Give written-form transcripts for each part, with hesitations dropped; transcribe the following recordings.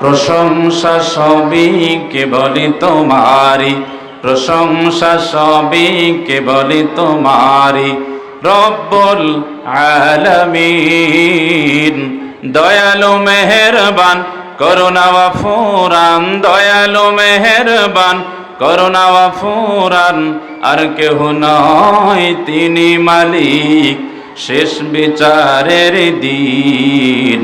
প্রশংসা সবই কেবলই তোমারি, প্রশংসা সবই কেবলই তোমারি। রব্বুল আলামিন দয়ালু মেহেরবান করুণা গফুরান, দয়ালু মেহেরবান করুণা গফুরান। আর কেহ নয় তিনি মালিক শেষ বিচারের দিন,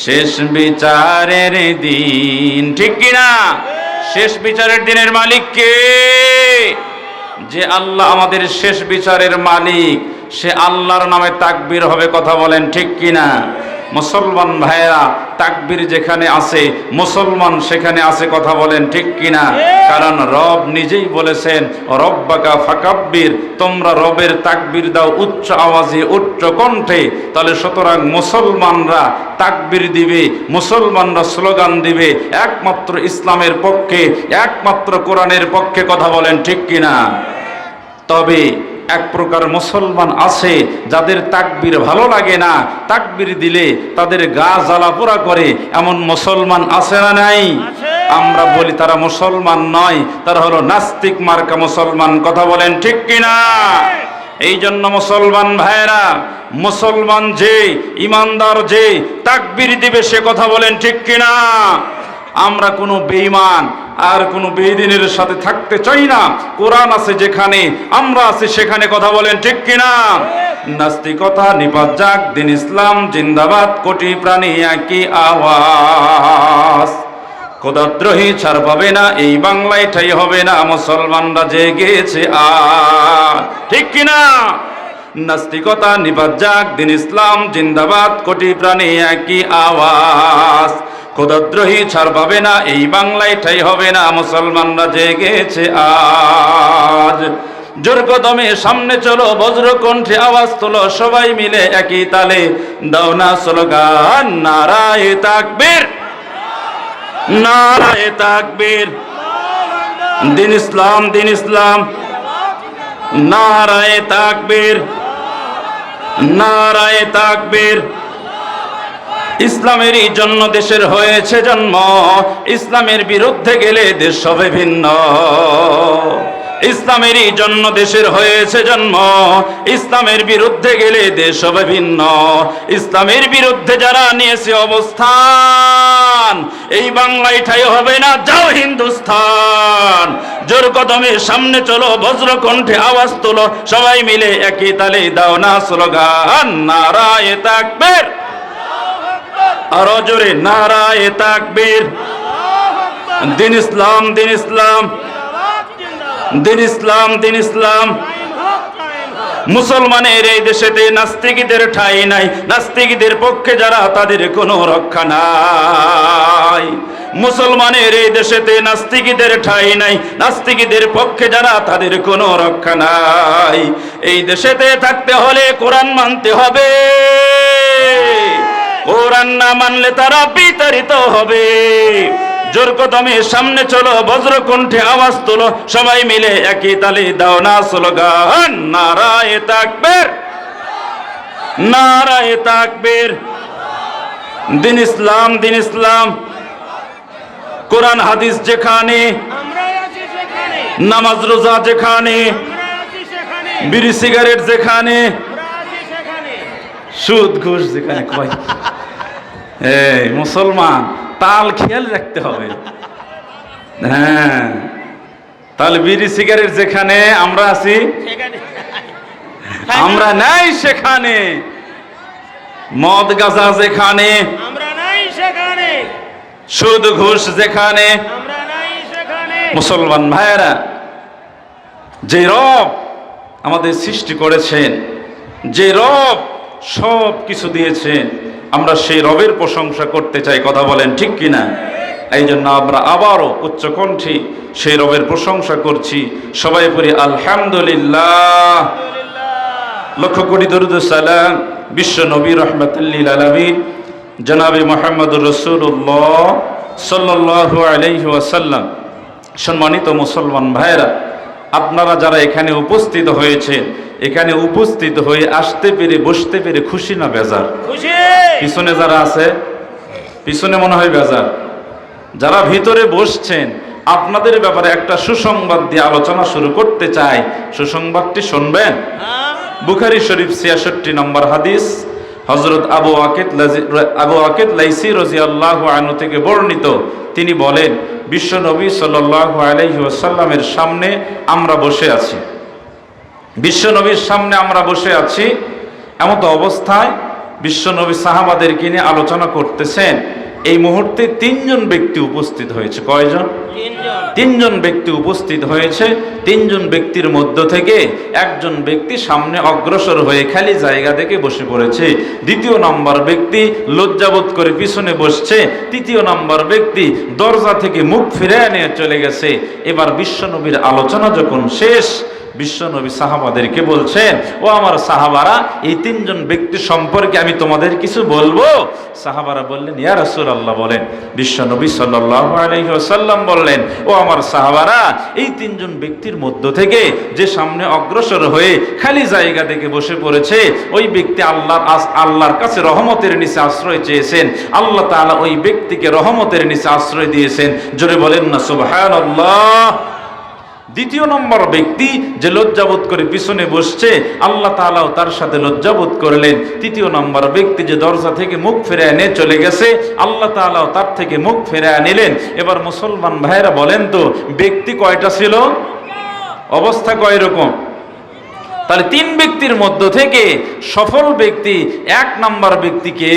শেষ বিচারের দিন। ঠিক কিনা? শেষ বিচারের দিনের মালিক কে? যে আল্লাহ আমাদের শেষ বিচারের মালিক, সে আল্লাহর নামে তাকবীর হবে। কথা বলেন ঠিক কিনা? মুসলমান ভাইরা, তাকবীর যেখানে আছে মুসলমান সেখানে আছে। কথা বলেন ঠিক কিনা? কারণ রব নিজেই বলেছেন রব্বাকা ফাকাব্বির, তোমরা রবের তাকবীর দাও উচ্চ আওয়াজে উচ্চ কণ্ঠে। তাহলে সুতরাং মুসলমানরা তাকবীর দিবে, মুসলমানরা স্লোগান দিবে একমাত্র ইসলামের পক্ষে, একমাত্র কোরআনের পক্ষে। কথা বলেন ঠিক কিনা? তবে এক প্রকার মুসলমান আছে যাদের তাকবীর ভালো লাগে না, তাকবীর দিলে তাদের গা জ্বালা পোড়া করে, এমন মুসলমান আছে না নাই? আমরা বলি তারা মুসলমান নয়, তারা হলো নাস্তিক মার্কা মুসলমান। কথা বলেন ঠিক কিনা? এই জন্য মুসলমান ভাইরা, মুসলমান যে ইমানদার যে তাকবীর দিবে সে কথা বলেন ঠিক কিনা? আমরা কোনো বেঈমান আর কোনো বেদিনের সাথে থাকতে চাই না। কোরআন আছে যেখানে, আমরা আছি সেখানে। কথা বলেন ঠিক কিনা? নাস্তিকতা নিপাত যাক, দিন ইসলাম জিন্দাবাদ, কোটি প্রাণী একই আওয়াজ। খোদাদ্রোহী ছাড় পাবে না, এই বাংলায় ঠাই হবে না, মুসলমানরা জেগেছে আর। ঠিক কিনা? নাস্তিকতা নিপাত যাক, দিন ইসলাম জিন্দাবাদ, কোটি প্রাণী একই আওয়াজ। খোদাদ্রোহী ছাড় পাবে না, এই বাংলায় ঠাই হবে না, মুসলমানরা জেগেছে আজ। জোর কদমে সামনে চলো, বজ্রকণ্ঠে আওয়াজ তোলো, সবাই মিলে একই তালে দাও না স্লোগান, নারায়ে তাকবীর, নারায়ে তাকবীর। দিন ইসলাম, দিন ইসলাম, নারায়ে তাকবীর, নারায়ে তাকবীর। ইসলামেরই জন্য দেশের হয়েছে জন্ম, ইসলামের বিরুদ্ধে গেলে দেশ হবে ভিন্ন। ইসলামেরই জন্য দেশের হয়েছে জন্ম, ইসলামের বিরুদ্ধে গেলে দেশ হবে ভিন্ন। ইসলামের বিরুদ্ধে যারা নিয়েছে অবস্থান, এই বাংলায় ঠাই হবে না, যাও হিন্দুস্তান। জোর কদমে সামনে চলো, বজ্রকণ্ঠে আওয়াজ তোলো, সবাই মিলে একই তালে দাও না স্লোগান, নারায়ে তাকবীর। আরো জোরে নারায়ে তাকবীর। দিন ইসলাম, দিন ইসলাম, দিন ইসলাম, দিন ইসলাম। মুসলমানের এই দেশেতে নাস্তিকদের ঠাঁই নাই, নাস্তিকদের পক্ষে যারা তাদের কোনো রক্ষা নাই। মুসলমানের এই দেশেতে নাস্তিকদের ঠাঁই নাই, নাস্তিকদের পক্ষে যারা তাদের কোনো রক্ষা নাই। এই দেশেতে থাকতে হলে কোরআন মানতে হবে, কোরআন না মানলে তারা বিতাড়িত হবে। জোর কদমে সামনে চলো, বজ্রকণ্ঠে আওয়াজ তোলো, সবাই মিলে একই তালে দাও না স্লোগান, নারায়ে তাকবীর, নারায়ে তাকবীর। দিন ইসলাম, দিন ইসলাম। কোরআন হাদিস যেখানে, নামাজ রোজা যেখানে, বিড়ি সিগারেট যেখানে, সুদ ঘুষ যেখানে। কয় এই মুসলমান, তাল খেয়াল রাখতে হবে। হ্যাঁ, তাহলে বিড়ি সিগারেট যেখানে আমরা আছি, আমরা নাই সেখানে। মদ গাঁজা যেখানে, আমরা নাই সেখানে। সুদ ঘুষ যেখানে, আমরা নাই সেখানে। মুসলমান ভাইয়েরা, যে রব আমাদের সৃষ্টি করেছেন, যে রব সব কিছু দিয়েছেন, আমরা সেই রবের প্রশংসা করতে চাই। কথা বলেন ঠিক কিনা? এই জন্য আমরা আবারও উচ্চ কণ্ঠে সেই রবের প্রশংসা করছি। সবাই পড়ি আলহামদুলিল্লাহ। লক্ষ কোটি দরুদ সালাম বিশ্ব নবী রাহমাতুল লিল আলামিন জনাবে মুহাম্মদুর রাসূলুল্লাহ সাল্লাল্লাহু আলাইহি ওয়াসাল্লাম। সম্মানিত মুসলমান ভাইরা, আপনারা যারা এখানে উপস্থিত হয়েছে, এখানে উপস্থিত হয়ে আসতে পেরে বসতে পেরে খুশি না বেজার? খুশি। পিছনে যারা আছে, পিছনে মনে হয় বেজার। যারা ভিতরে বসছেন, আপনাদের ব্যাপারে একটা সুসংবাদ দিয়ে আলোচনা শুরু করতে চাই। সুসংবাদটি শুনবেন। বুখারী শরীফ 66 নম্বর হাদিস, হযরত আবু ওয়াকিদ লাইসি রাদিয়াল্লাহু আনহু থেকে বর্ণিত। তিনি বলেন, বিশ্ব নবী সাল্লাল্লাহু আলাইহি ওয়াসাল্লামের সামনে আমরা বসে আছি। বিশ্ব নবীর সামনে আমরা বসে আছি, এমত অবস্থায় বিশ্ব নবী সাহাবাদেরকে নিয়ে আলোচনা করতেছেন। এই মুহূর্তে তিনজন ব্যক্তি উপস্থিত হয়েছে। কয়জন? তিনজন ব্যক্তি উপস্থিত হয়েছে। তিনজন ব্যক্তির মধ্য থেকে একজন ব্যক্তি সামনে অগ্রসর হয়ে খালি জায়গা থেকে বসে পড়েছে। দ্বিতীয় নম্বর ব্যক্তি লজ্জাবোধ করে পিছনে বসছে। তৃতীয় নম্বর ব্যক্তি দরজা থেকে মুখ ফিরে নিয়ে চলে গেছে। এবার বিশ্বনবীর আলোচনা যখন শেষ, বিশ্বনবী সাহাবাদেরকে বলছেন, ও আমার সাহাবারা, এই তিনজন ব্যক্তি সম্পর্কে আমি তোমাদের কিছু বলবো। সাহাবারা বললেন, ইয়া রাসূলুল্লাহ বলেন। বিশ্বনবী সাল্লাল্লাহু আলাইহি ওয়াসাল্লাম বললেন, ও আমার সাহাবারা, এই তিনজন ব্যক্তির মধ্য থেকে যে সামনে অগ্রসর হয়ে খালি জায়গা থেকে বসে পড়েছে, ওই ব্যক্তি আল্লাহর কাছে রহমতের নিচে আশ্রয় চেয়েছেন। আল্লাহ তাআলা ওই ব্যক্তিকে রহমতের নিচে আশ্রয় দিয়েছেন। জোরে বলেন না সুবহানাল্লাহ। দ্বিতীয় নম্বর ব্যক্তি যে লজ্জাবোধ করে পিছনে বসছে, আল্লাহ তাআলাও তার সাথে লজ্জাবোধ করলেন। তৃতীয় নম্বর ব্যক্তি যে দরজা থেকে মুখ ফিরিয়ে নিয়ে চলে গেছে, আল্লাহ তাআলাও তার থেকে মুখ ফিরিয়ে নিলেন। এবার মুসলমান ভাইরা বলেন তো, ব্যক্তি কয়টা ছিল? অবস্থা কয় রকম? তাহলে তিন ব্যক্তির মধ্য থেকে সফল ব্যক্তি এক নম্বর ব্যক্তিকে,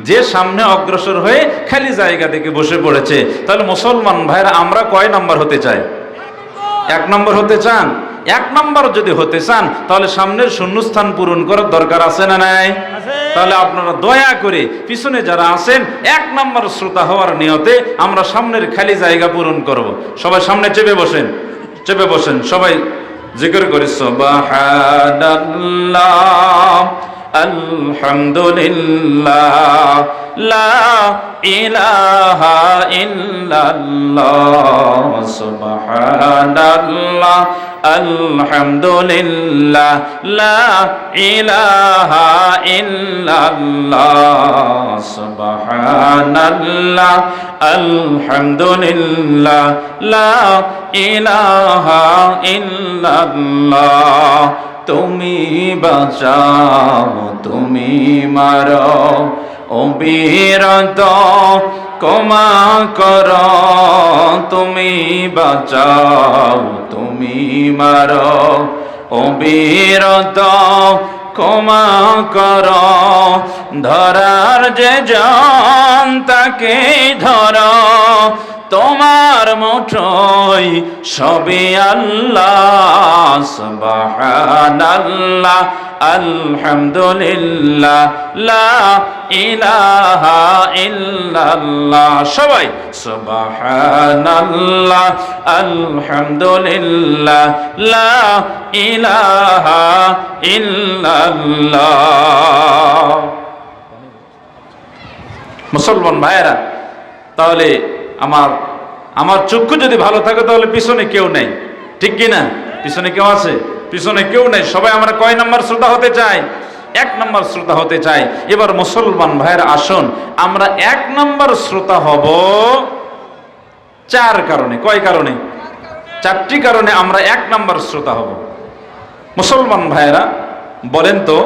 যে সামনে অগ্রসর হয়ে খালি জায়গা থেকে বসে পড়েছে। তাহলে মুসলমান ভাইরা আমরা কয় নাম্বার হতে চাই? এক নম্বর হতে চান? এক নম্বর যদি হতে চান, তাহলে সামনের শূন্যস্থান পূরণ করার দরকার আছে না নাই? তাহলে আপনারা দয়া করে পিছনে যারা আছেন, এক নম্বর শ্রোতা হওয়ার নিয়তে আমরা সামনের খালি জায়গা পূরণ করব। সবাই সামনে চেপে বসেন, চেপে বসেন। সবাই জিকির করে সুবহানাল্লাহ, আলহামদুলিল্লাহ, লা ইলাহা ইল্লাল্লাহ, সুবহানাল্লাহ, আলহামদুলিল্লাহ, লা ইলাহা ইল্লাল্লাহ, সুবহানাল্লাহ, আলহামদুলিল্লাহ, লা ইলাহা ইল্লাল্লাহ। তুমি বাঁচাও, তুমি মারো, অবিরত ক্ষমা করো। তুমি বাঁচাও, তুমি মারো, অবিরত ক্ষমা করো। ধরার যে জন তাকে ধরো, তোমার মুঠোয় সবই আল্লাহ। সুবহানাল্লাহ, আলহামদুলিল্লাহ, লা ইলাহা ইল্লাল্লাহ। সবাই সুবহানাল্লাহ, আলহামদুলিল্লাহ, লা ইলাহা ইল্লাল্লাহ। মুসলমান ভাইয়েরা, তাহলে আমার চক্ষু যদি ভালো থাকে, তাহলে পিছনে কেউ নেই, ঠিক কি না? পিছনে কেউ আছে? পিছনে কেউ নেই। সবাই আমরা কয় নাম্বার শ্রোতা হতে চাই? এক নাম্বার শ্রোতা হতে চাই। এবার মুসলমান ভাইয়েরা আসুন, আমরা এক নাম্বার শ্রোতা হব চার কারণে। কয় কারণে? চারটি কারণে আমরা এক নাম্বার শ্রোতা হব। মুসলমান ভাইয়েরা বলেন তো,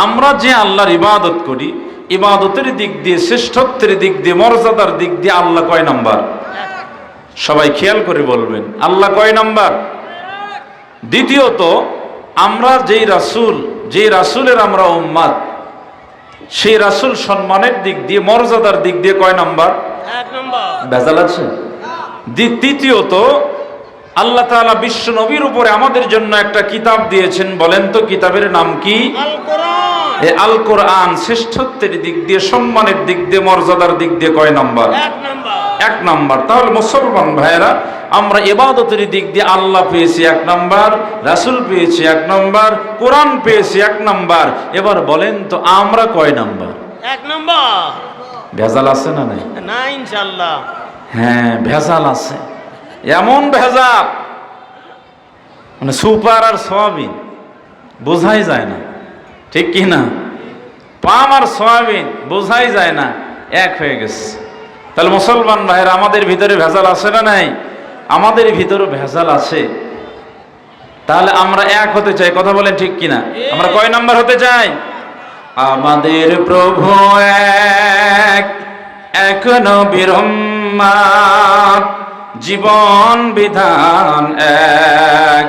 আমরা যে আল্লাহর ইবাদত করি, ইবাদতের দিক দিয়ে, শ্রেষ্ঠত্বের দিক দিয়ে, মর্যাদার দিক দিয়ে আল্লাহ কয় নাম্বার? সবাই খেয়াল করে বলবেন, আল্লাহ কয় নাম্বার? দ্বিতীয়ত, আমরা যেই রাসূলের আমরা উম্মত, সেই রাসূল সম্মানের দিক দিয়ে, মর্যাদার দিক দিয়ে কয় নাম্বার? এক নাম্বার। ভেজাল আছে? তৃতীয়ত, আল্লাহ তাআলা বিশ্ব নবীর উপরে আমাদের জন্য একটা কিতাব দিয়েছেন। বলেন তো কিতাবের নাম কি? আল কোরআন। এই আল কোরআন শ্রেষ্ঠত্বের দিক দিয়ে, সম্মানের দিক দিয়ে, মর্যাদার দিক দিয়ে কয় নাম্বার? এক নাম্বার। এক নাম্বার। তাহলে মুসলমান ভাইয়েরা, আমরা ইবাদতের দিক দিয়ে আল্লাহ পেয়েছি এক নাম্বার, রাসূল পেয়েছি এক নাম্বার, কোরআন পেয়েছি এক নাম্বার। এবার বলেন তো আমরা কয় নাম্বার? এক নাম্বার। ভেজাল আছে না নাই? না, ইনশাআল্লাহ। হ্যাঁ, ভেজাল আছে। এমন ভেজাল, মানে সুপার আর সয়াবিন বোঝাই যায় না, ঠিক কি না? পাম আর সয়াবিন বোঝাই যায় না, এক হয়ে গেছে। তাহলে মুসলমান ভাইয়েরা, আমাদের ভিতরে ভেজাল আছে না নাই? আমাদের ভিতরে ভেজাল আছে। তাহলে আমরা এক হতে চাই, কথা বলেন ঠিক কিনা? আমরা কয় নাম্বার হতে চাই? আমাদের প্রভু এক, এক নবীর উম্মত, জীবন বিধান এক,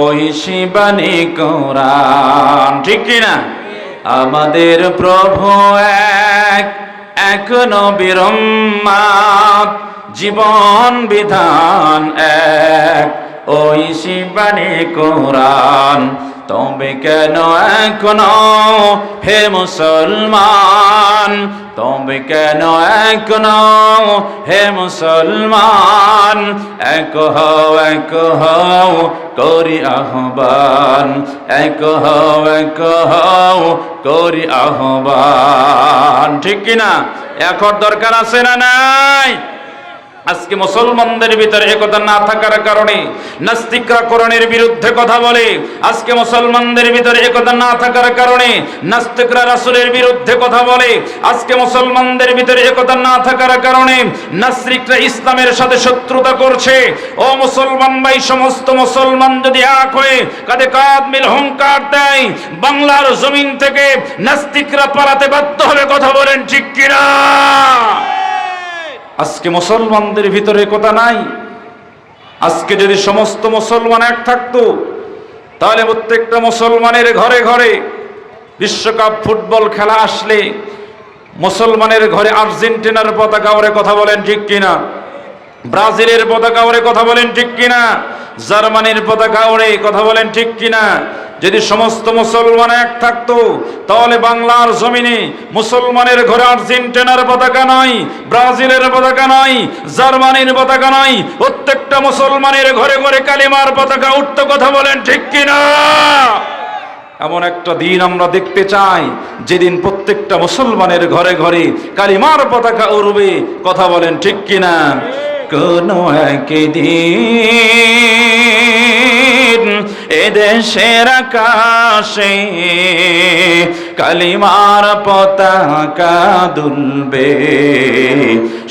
ওই শিবানী কোরআন, ঠিক কিনা? আমাদের প্রভু এক, এক নবীর উম্মত, জীবন বিধান এক, ওই শিবানী কোরআন। তবে কেন এখনো হে মুসলমান, তবে কেন এখনো হে মুসলমান, এক হও করি আহ্বান, এক হও করি আহ্বান, ঠিক কিনা? এক হওয়ার দরকার আছে না নাই? আজকে মুসলমানদের ভিতরে একতা না থাকার কারণে নাস্তিকরা কোরআনের বিরুদ্ধে কথা বলে। আজকে মুসলমানদের ভিতরে একতা না থাকার কারণে নাস্তিকরা রাসূলের বিরুদ্ধে কথা বলে। আজকে মুসলমানদের ভিতরে একতা না থাকার কারণে নাস্তিকরা ইসলামের সাথে শত্রুতা করছে। ও মুসলমান ভাই, সমস্ত মুসলমান যদি এক হয়ে কাঁধে কাঁধ মিল হুঙ্কার দেয়, বাংলার জমিন থেকে নাস্তিকরা পালাতে বাধ্য হবে, কথা বলেন ঠিক কিনা? আজকে মুসলমানদের ভিতরে একতা নাই। আজকে যদি সমস্ত মুসলমান এক থাকতো, তাহলে প্রত্যেকটা মুসলমানের ঘরে ঘরে বিশ্বকাপ ফুটবল খেলা আসলে মুসলমানের ঘরে আর্জেন্টিনার পতাকা ওরে, কথা বলেন ঠিক কিনা? ব্রাজিলের পতাকা ওরে, কথা বলেন ঠিক কিনা? জার্মানির পতাকা ওরে, কথা বলেন ঠিক কিনা? যদি সমস্ত মুসলমান এক থাকতো, তাহলে বাংলার জমিনে মুসলমানের ঘরে আর্জেন্টিনার পতাকা নয়, ব্রাজিলের পতাকা নয়, জার্মানির পতাকা নয়, প্রত্যেকটা মুসলমানের ঘরে ঘরে কালিমার পতাকা উঠতো, কথা বলেন ঠিক কিনা? এমন একটা দিন আমরা দেখতে চাই যেদিন প্রত্যেকটা মুসলমানের ঘরে ঘরে কালিমার পতাকা উড়বে, কথা বলেন ঠিক কিনা? কোন একদিন এদেশের আকাশে কালিমার পতাকা দুলবে,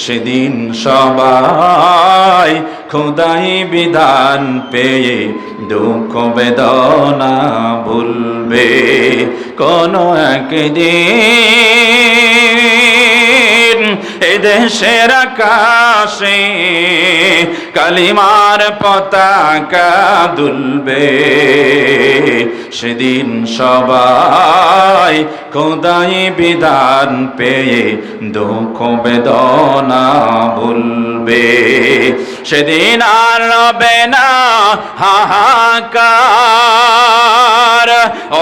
সেদিন সবাই খোদাই বিধান পেয়ে দুঃখ বেদনা ভুলবে। কোন একদিন এদেশের আকাশে কালিমার পতাকা দুলবে, সেদিন সবাই খোদাই বিধান পেয়ে দুঃখ বেদনা ভুলবে। সেদিন আর রবে না হাহাকার,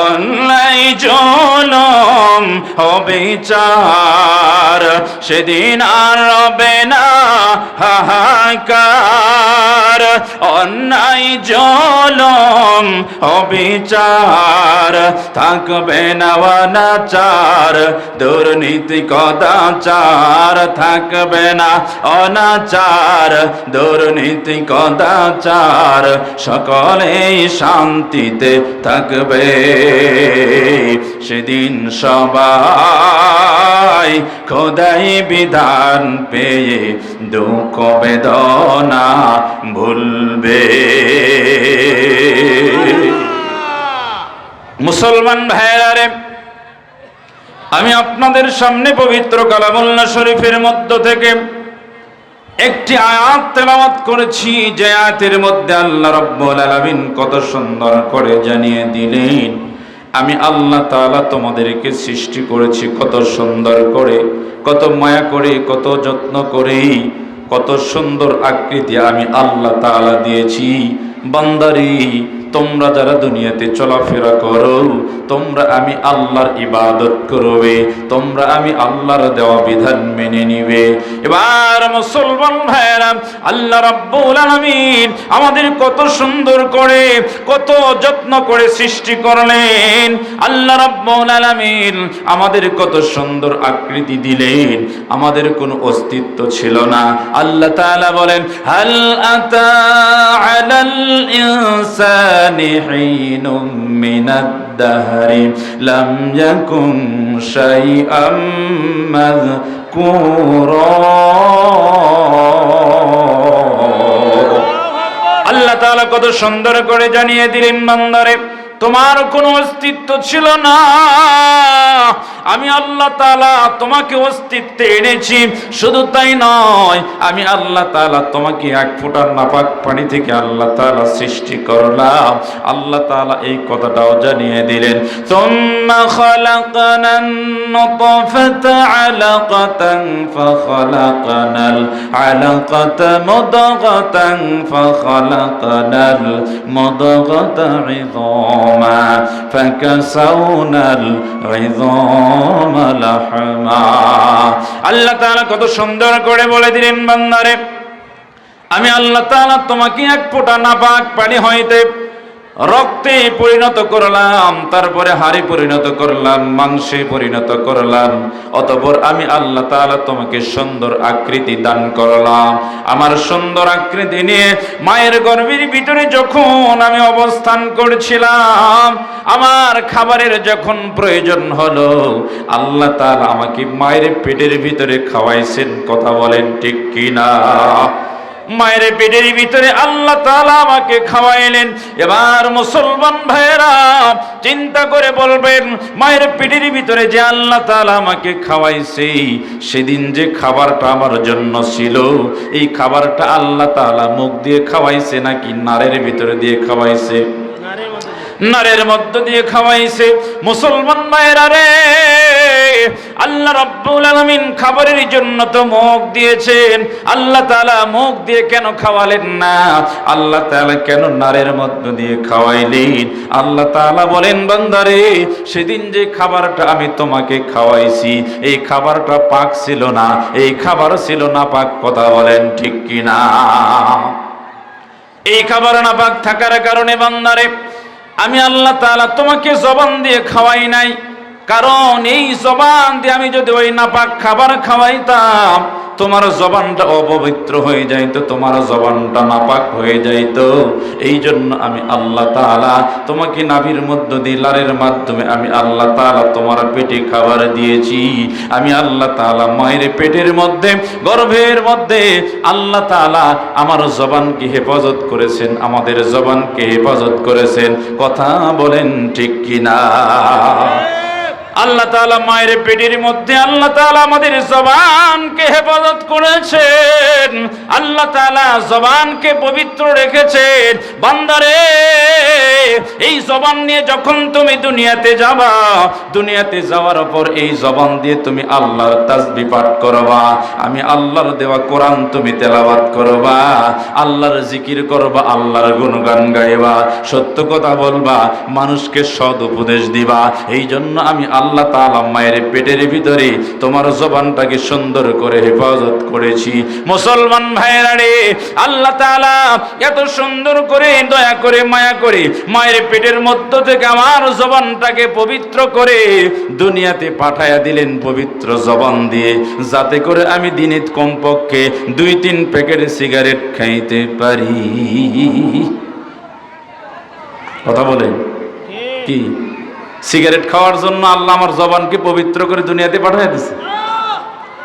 অন্যায় জুলুম অবিচার, সেদিন আর রবে না হাহাকার, অন্যায় জুলুম অবিচার, থাকবে না অনাচার দুর্নীতি কদাচার, থাকবে না অনাচার দুর্নীতি কদাচার, সকলেই শান্তিতে থাকবে। সেদিন সবাই খোদাই বিধান পেয়ে দুঃখ বেদনা ভুলবে। মুসলমান ভাইরা রে, আমি আপনাদের সামনে পবিত্র কালামুল্লাহ শরীফের মধ্য থেকে একটি আয়াত তেলাওয়াত করেছি, যে আয়াতের মধ্যে আল্লাহ রাব্বুল আলামিন কত সুন্দর করে জানিয়ে দিলেন, আমি আল্লাহ তাআলা তোমাদেরকে সৃষ্টি করেছি কত সুন্দর করে, কত মায়া করে, কত যত্ন করে, কত সুন্দর আকৃতি আমি আল্লাহ তাআলা দিয়েছি। বান্দারি, তোমরা যারা দুনিয়াতে চলাফেরা করো, তোমরা আমি আল্লাহর ইবাদত করবে, তোমরা আমি আল্লাহর দেওয়া বিধান মেনে নিবে। এবার মুসলমান ভাইরা, আল্লাহ রাব্বুল আলামিন আমাদের কত সুন্দর করে, কত যত্ন করে সৃষ্টি করলেন। আল্লাহ রাব্বুল আলামিন আমাদের কত সুন্দর আকৃতি দিলেন, আমাদের কোনো অস্তিত্ব ছিল না। আল্লাহ তাআলা বলেন, হাল আতা আলাল ইনসানি হিনুম মিনাদ-দাহরি লাম ইয়াকুন শাইআম আল্লাহ তাআলা কত সুন্দর করে জানিয়ে দিলেন, বান্দারে তোমার কোনো অস্তিত্ব ছিল না, আমি আল্লাহ তাআলা তোমাকে অস্তিত্বে এনেছি। শুধু তাই নয়, আমি আল্লাহ তাআলা তোমাকে এক ফোঁটা নাপাক পানি থেকে আল্লাহ তাআলা সৃষ্টি করলাম। আল্লাহ তাআলা এই কথাটাও জানিয়ে দিলেন, সুম্মা খালাকনান নুতফাতা আলাকাতান ফাখালাকনাল আলাকাতা মুদগাতান ফাখালাকনাল মুদগাতা ইযামা ফাকাসাউনাল ইযামা লাহমা। আল্লাহ তাআলা কত সুন্দর করে বলে দিলেন, বান্দারে আমি আল্লাহ তাআলা তোমাকে এক ফোঁটা নাপাক পানি হইতে রক্তে পরিণত করলাম, তারপরে হাড়ে পরিণত করলাম, মাংসে পরিণত করলাম, অতঃপর আমি আল্লাহ তাআলা তোমাকে সুন্দর আকৃতি দান করলাম। আমার সুন্দর আকৃতি নিয়ে মায়ের গর্ভের ভিতরে যখন আমি অবস্থান করছিলাম, আমার খাবারের যখন প্রয়োজন হলো, আল্লাহ তাআলা আমাকে মায়ের পেটের ভিতরে খাওয়াইছেন। কথা বলেন ঠিক কিনা? মায়ের পেটের ভিতরে আল্লাহ তাআলা আমাকে খাওয়াইলেন। এবার মুসলমান ভাইয়েরা চিন্তা করে বলবেন, মায়ের পেটের ভিতরে যে আল্লাহ তাআলা আমাকে খাওয়াইছে, সেদিন যে খাবারটা আমার জন্য ছিল, এই খাবারটা আল্লাহ তাআলা মুখ দিয়ে খাওয়াইছে নাকি নারের ভিতরে দিয়ে খাওয়াইছে? নারের মধ্য দিয়ে খাওয়াইছে। মুসলমান ভাইয়েরা রে, আল্লাহ রাব্বুল আলামিন খাবারের জন্য তো মুখ দিয়েছেন, আল্লাহ তাআলা মুখ দিয়ে কেন খাওয়ালেন না? আল্লাহ তাআলা কেন নারের মধ্য দিয়ে খাওয়াইলেন? আল্লাহ তাআলা বলেন, বান্দারে সেদিন যে খাবারটা আমি তোমাকে খাওয়াইছি, এই খাবারটা পাক ছিল না, এই খাবার ছিল না পাক। কথা বলেন ঠিক কিনা? এই খাবার না পাক থাকার কারণে বান্দারে আমি আল্লাহ তাআলা তোমাকে জবান দিয়ে খাওয়াই নাই। কারণ এই জবান দিয়ে আমি যদি ওই নাপাক খাবার খাওয়াইতাম, তোমার জবানটা অপবিত্র হয়ে যাইতো, তোমার জবানটা নাপাক হয়ে যাইতো। এই জন্য আমি আল্লাহ তাআলা তোমাকে নাভির মধ্য দিয়ে লারের মাধ্যমে আমি আল্লাহ তাআলা তোমার পেটে খাবার দিয়েছি। আমি আল্লাহ তাআলা মায়ের পেটের মধ্যে, গর্ভের মধ্যে আল্লাহ তাআলা আমার জবানকে হেফাজত করেছেন, আমাদের জবানকে হেফাজত করেছেন। কথা বলেন ঠিক কিনা? আল্লাহ তাআলা মায়ের পেটের মধ্যে আল্লাহ তাআলা আমাদের জবানকে হেফাজত করেছেন, আল্লাহ তাআলা জবানকে পবিত্র রেখেছেন। বান্দারে এই জবান নিয়ে যখন তুমি দুনিয়াতে যাবা, দুনিয়াতে যাওয়ার পর এই জবান দিয়ে তুমি আল্লাহর তাসবিহ পাঠ করবা, আমি আল্লাহর দেওয়া কোরআন তুমি তেলাওয়াত করবা, আল্লাহর জিকির করবা, আল্লাহর গুণগান গাইবা, সত্য কথা বলবা, মানুষকে সৎ উপদেশ দিবা। এই জন্য আমি আল্লাহ তাআলা মায়ের পেটের ভিতরে তোমার জবানটাকে সুন্দর করে হেফাজত করেছি। মুসলমান ভাইরা রে, আল্লাহ তাআলা এত সুন্দর করে, দয়া করে, মায়া করে মায়ের পেটের মধ্য থেকে আমার জবানটাকে পবিত্র করে দুনিয়াতে পাঠায়া দিলেন পবিত্র জবান দিয়ে, যাতে করে আমি দিনে কমপক্ষে 2-3 প্যাকেট সিগারেট খাইতে পারি। কথা বলেন কি? সিগারেট খাওয়ার জন্য আল্লাহ আমার জবানকে পবিত্র করে দুনিয়াতে পাঠিয়ে দিয়েছে?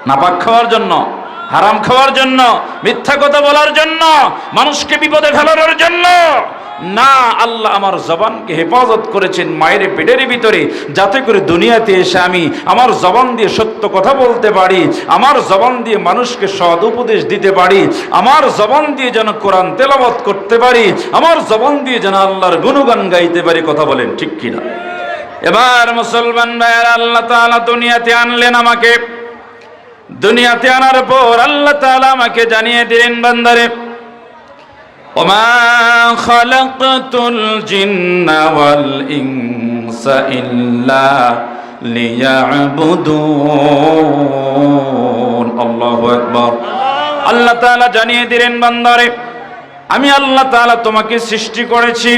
নাপাক খাওয়ার জন্য, হারাম খাওয়ার জন্য, মিথ্যা কথা বলার জন্য, মানুষকে বিপদে ফেলানোর জন্য না। আল্লাহ আমার জবানকে হেফাজত করেছেন মায়ের পেটের ভিতরে, যাতে করে দুনিয়াতে এসে আমি আমার জবান দিয়ে সত্য কথা বলতে পারি, আমার জবান দিয়ে মানুষকে সৎ উপদেশ দিতে পারি, আমার জবান দিয়ে যেন কোরআন তেলাওয়াত করতে পারি, আমার জবান দিয়ে যেন আল্লাহর গুণগান গাইতে পারি। কথা বলেন ঠিক কিনা? এবার মুসলমান ভাইয়েরা, আল্লাহ তাআলা দুনিয়াতে আনলেন আমাকে। দুনিয়াতে আনার পর আল্লাহ তাআলা আমাকে জানিয়ে দিলেন, বান্দারে ওমা খালাকতুল জিন্না ওয়াল ইনসা ইল্লা লিয়াবুদুন। আল্লাহু আকবার। আল্লাহ তাআলা জানিয়ে দিলেন, বান্দারে আমি আল্লাহ তাআলা তোমাকে সৃষ্টি করেছি,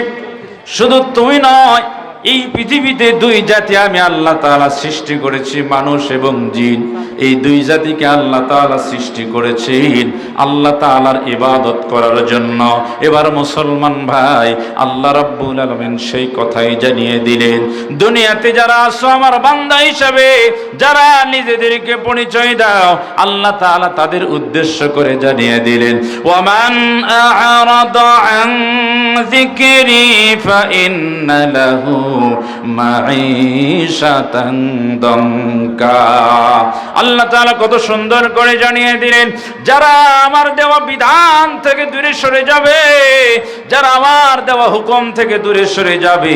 শুধু তুমি নয়, এই পৃথিবীতে দুই জাতি আমি আল্লাহ তাআলা সৃষ্টি করেছি, মানুষ এবং জিন। এই দুই জাতিকে আল্লাহ তাআলা সৃষ্টি করেছেন আল্লাহ তাআলার ইবাদত করার জন্য। এবার মুসলমান ভাই, আল্লাহ রাব্বুল আলামিন সেই কথাই জানিয়ে দিলেন, দুনিয়াতে যারা আসো আমার বান্দা হিসাবে, যারা নিজেদেরকে পরিচয় দাও, আল্লাহ তাআলা তাদের উদ্দেশ্য করে জানিয়ে দিলেন, ওয়ামান আ'রাদা আন যিকরি ফাইন্না লাহু মাঈশাতান দানকা। আল্লাহ তাআলা কত সুন্দর করে জানিয়ে দিলেন, যারা আমার দেওয়া বিধান থেকে দূরে সরে যাবে, যারা আমার দেওয়া হুকুম থেকে দূরে সরে যাবে,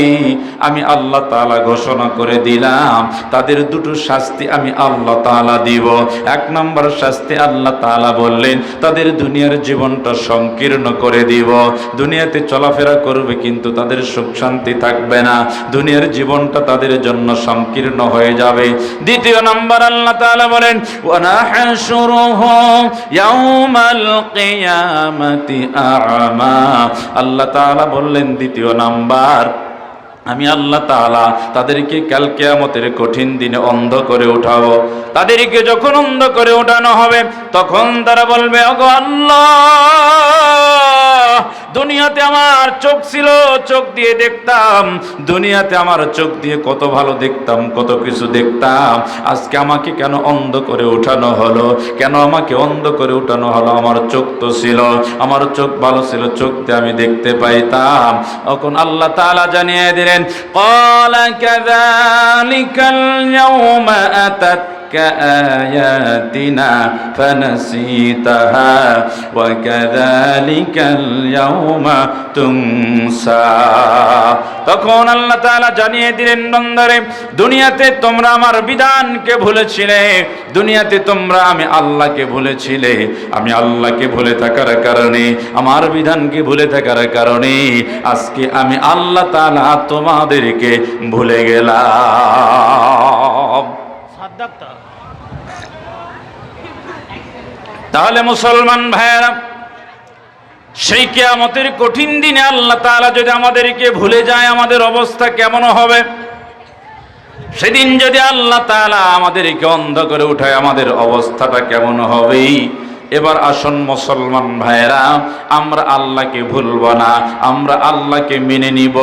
আমি আল্লাহ তাআলা ঘোষণা করে দিলাম তাদের দুটো শাস্তি আমি আল্লাহ তাআলা দিব। এক নম্বর শাস্তি আল্লাহ তাআলা বললেন, তাদের দুনিয়ার জীবনটা সংকীর্ণ করে দিব। দুনিয়াতে চলাফেরা করবে কিন্তু তাদের সুখ শান্তি থাকবে না, দুনিয়ার জীবনটা তাদের জন্য সংকীর্ণ হয়ে যাবে। দ্বিতীয় নম্বর আল্লাহ তাআলা বলেন, ওয়া নাহশুরুহু ইয়াউমাল কিয়ামাতি আ'মা। আল্লাহ তাআলা বললেন দ্বিতীয় নাম্বার, আমি আল্লাহ তাআলা তাদেরকে কাল কিয়ামতের কঠিন দিনে অন্ধ করে উঠাবো। তাদেরকে যখন অন্ধ করে ওঠানো হবে, তখন তারা বলবে, ওগো আল্লাহ, দুনিয়াতে আমার চোখ ছিল, চোখ দিয়ে দেখতাম, দুনিয়াতে আমার চোখ দিয়ে কত ভালো দেখতাম, কত কিছু দেখতাম, আজকে আমাকে কেন অন্ধ করে উঠানো হলো? কেন আমাকে অন্ধ করে উঠানো হলো? আমার চোখ তো ছিল, আমার চোখ ভালো ছিল, চোখ দিয়ে আমি দেখতে পাইতাম। তখন আল্লাহ তাআলা জানিয়ে দিলেন, ক্বালা কাযালিকাল ইয়াউমা আতাত آياتنا فنسيتها وكذلك اليوم تنسى। তখন আল্লাহ তাআলা জানিয়ে দিলেন, বান্দারে, দুনিয়াতে তোমরা আমার বিধানকে ভুলেছিলে, দুনিয়াতে তোমরা আমি আল্লাহকে ভুলেছিলে। আমি আল্লাহকে ভুলে থাকার কারণে, আমার বিধানকে ভুলে থাকার কারণে আজকে আমি আল্লাহ তাআলা তোমাদেরকে ভুলে গেলাম। তাহলে মুসলমান ভাইয়েরা, সেই কিয়ামতের কঠিন দিনে আল্লাহ তাআলা যদি আমাদেরকে ভুলে যায়, আমাদের অবস্থা কেমন হবে? সেদিন যদি আল্লাহ তাআলা আমাদেরকে অন্ধ করে উঠায়, আমাদের অবস্থাটা কেমন হবে? এবার আসুন মুসলমান ভাইয়েরা, আমরা আল্লাহকে ভুলব না, আমরা আল্লাহকে মেনে নিব,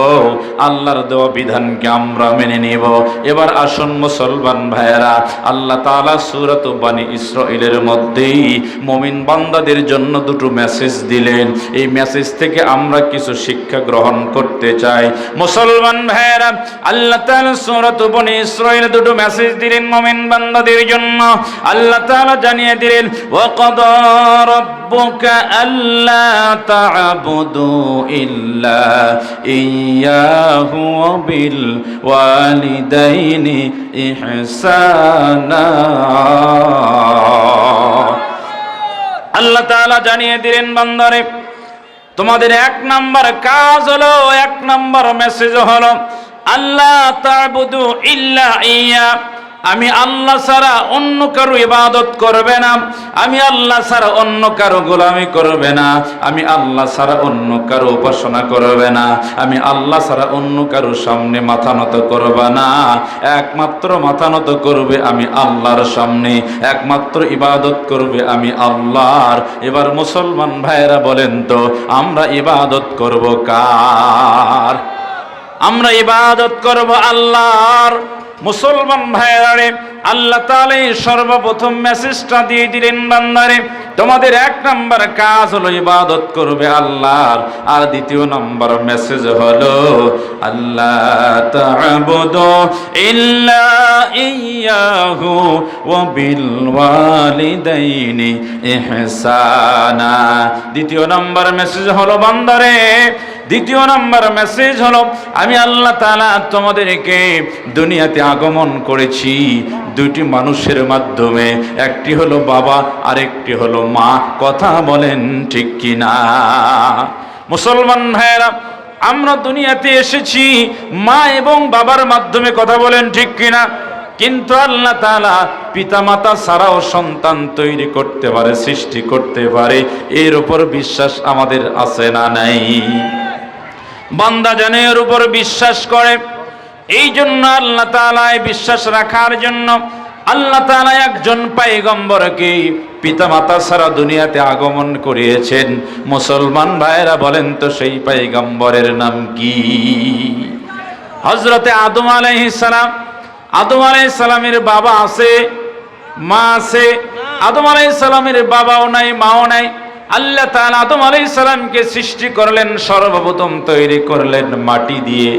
আল্লাহর দেওয়া বিধানকে আমরা মেনে নিব। এবার আসুন মুসলমান ভাইয়েরা, আল্লাহ তাআলা সূরাত বনী ইসরাঈলের মধ্যেই মুমিন বান্দাদের জন্য দুটো মেসেজ দিলেন। এই মেসেজ থেকে আমরা কিছু শিক্ষা গ্রহণ করতে চাই। মুসলমান ভাইয়েরা, আল্লাহ তাআলা সূরাত বনী ইসরাঈলে দুটো মেসেজ দিলেন মুমিন বান্দাদের জন্য। আল্লাহ তাআলা জানিয়ে দিলেন, ওয়াকাদা ربك ألا تعبدوا إلا إياه وبالوالدين إحسانا। আল্লাহ তাআলা জানিয়ে দিলেন, বান্দারে, তোমাদের এক নাম্বার কাজ হলো, এক নাম্বার মেসেজ হলো, আল্লাহ তা'বুদু ইল্লা ইয়া, আমি আল্লাহ ছাড়া অন্য কারো ইবাদত করবে না, আমি আল্লাহ ছাড়া অন্য কারো গোলামি করবে না, আমি আল্লাহ ছাড়া অন্য কারো উপাসনা করবে না, আমি আল্লাহ ছাড়া অন্য কারো সামনে মাথা নত করবে না, একমাত্র মাথা নত করবে আমি আল্লাহর সামনে, একমাত্র ইবাদত করবে আমি আল্লাহর। এবার মুসলমান ভাইয়েরা বলেন তো, আমরা ইবাদত করব কার? আমরা ইবাদত করব আল্লাহর। মুসলমান ভাইয়েরা, আল্লাহ তাআলা সর্বপ্রথম মেসেজটা দিয়ে দিলেন, বান্দারে, তোমাদের এক নাম্বার কাজ হলো ইবাদত করবে আল্লাহর, আর দ্বিতীয় নাম্বার মেসেজ হলো আল্লাহ তা'বুদু ইল্লা ইয়্যাহু ওয়া বিল ওয়ালিদাইনি ইহসানা। দ্বিতীয় নাম্বার মেসেজ হলো, বান্দারে, দ্বিতীয় নাম্বার মেসেজ হলো, আমি আল্লাহ তাআলা তোমাদেরকে দুনিয়াতে আগমন করেছি দুইটি মানুষের মাধ্যমে, একটি হলো বাবা আর একটি হলো মা। কথা বলেন ঠিক কিনা? মুসলমান ভাইয়েরা, আমরা দুনিয়াতে এসেছি মা এবং বাবার মাধ্যমে। কথা বলেন ঠিক কিনা? কিন্তু আল্লাহ তাআলা পিতামাতা ছাড়াও সন্তান তৈরি করতে পারে, সৃষ্টি করতে পারে, এর উপর বিশ্বাস আমাদের আছে না নাই? বান্দা জানে এর উপর বিশ্বাস করে, এই জন্য আল্লাহ তাআলায় বিশ্বাস রাখার জন্য আল্লাহ তাআলা একজন পয়গম্বরকে পিতামাতা ছাড়া দুনিয়াতে আগমন করিয়েছেন। মুসলমান ভাইরা বলেন তো সেই পয়গম্বরের নাম কি? হযরতে আদম আলাইহিস সালাম। আদম আলাইহিস সালামের বাবা আছে, মা আছে। আদম আলাইহিস সালামের বাবাও নাই, মাও নাই। আল্লাহ তাআলা আদম আলাইহিস সালামকে সৃষ্টি করলেন, সর্বপ্রথম তৈরি করলেন মাটি দিয়ে।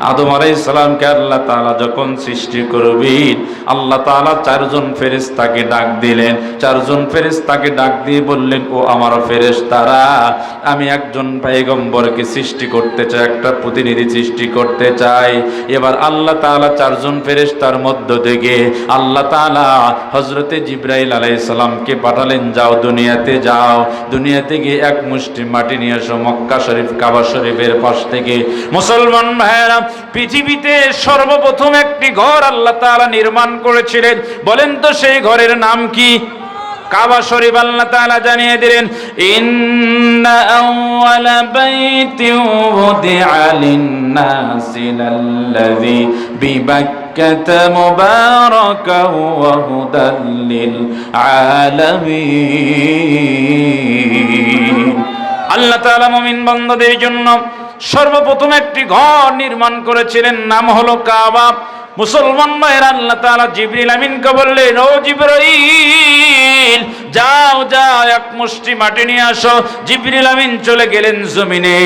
আদম আলাইহিস সালামকে আল্লাহ তাআলা যখন সৃষ্টি করবেন, আল্লাহ তাআলা চারজন ফেরেশতাকে ডাক দিলেন। চারজন ফেরেশতাকে ডাক দিয়ে বললেন, ও আমার ফেরেশতারা, আমি একজন পয়গম্বরকে সৃষ্টি করতে চাই, একটা প্রতিনিধি সৃষ্টি করতে চাই। এবার আল্লাহ তাআলা চারজন ফেরেশতার মধ্য থেকে আল্লাহ তাআলা হযরতে জিবরাইল আলাইহিস সালামকে পাঠালেন, যাও দুনিয়াতে যাও, দুনিয়াতে গিয়ে এক মুষ্টি মাটি নিয়ে এসো মক্কা শরীফ, কাবা শরীফের পাশ থেকে। মুসলমান ভাইয়েরা, পৃথিবীতে সর্বপ্রথম একটি ঘর আল্লাহ তাআলা নির্মাণ করেছিলেন। বলেন তো সেই ঘরের নাম কি? কাবা শরীফ। আল্লাহ তাআলা জানিয়ে দিলেন, ইন্না আউওয়ালা বাইতিন উদিআ লিন-নাসি লাল্লাযী বিবাক্কাতা মুবারাকান ওয়া হুদাল লিল আলামিন। আল্লাহ তাআলা মুমিন বান্দাদের জন্য সর্বপ্রথম একটি ঘর নির্মাণ করেছিলেন, নাম হলো কাবা। মুসলমান ভাইয়েরা, আল্লাহ তাআলা জিবরিল আমিনকে বললেন, ও জিবরাইল, যাও যাও এক মুষ্টি মাটি নিয়ে আসো। জিবরিল আমিন চলে গেলেন জমিনে।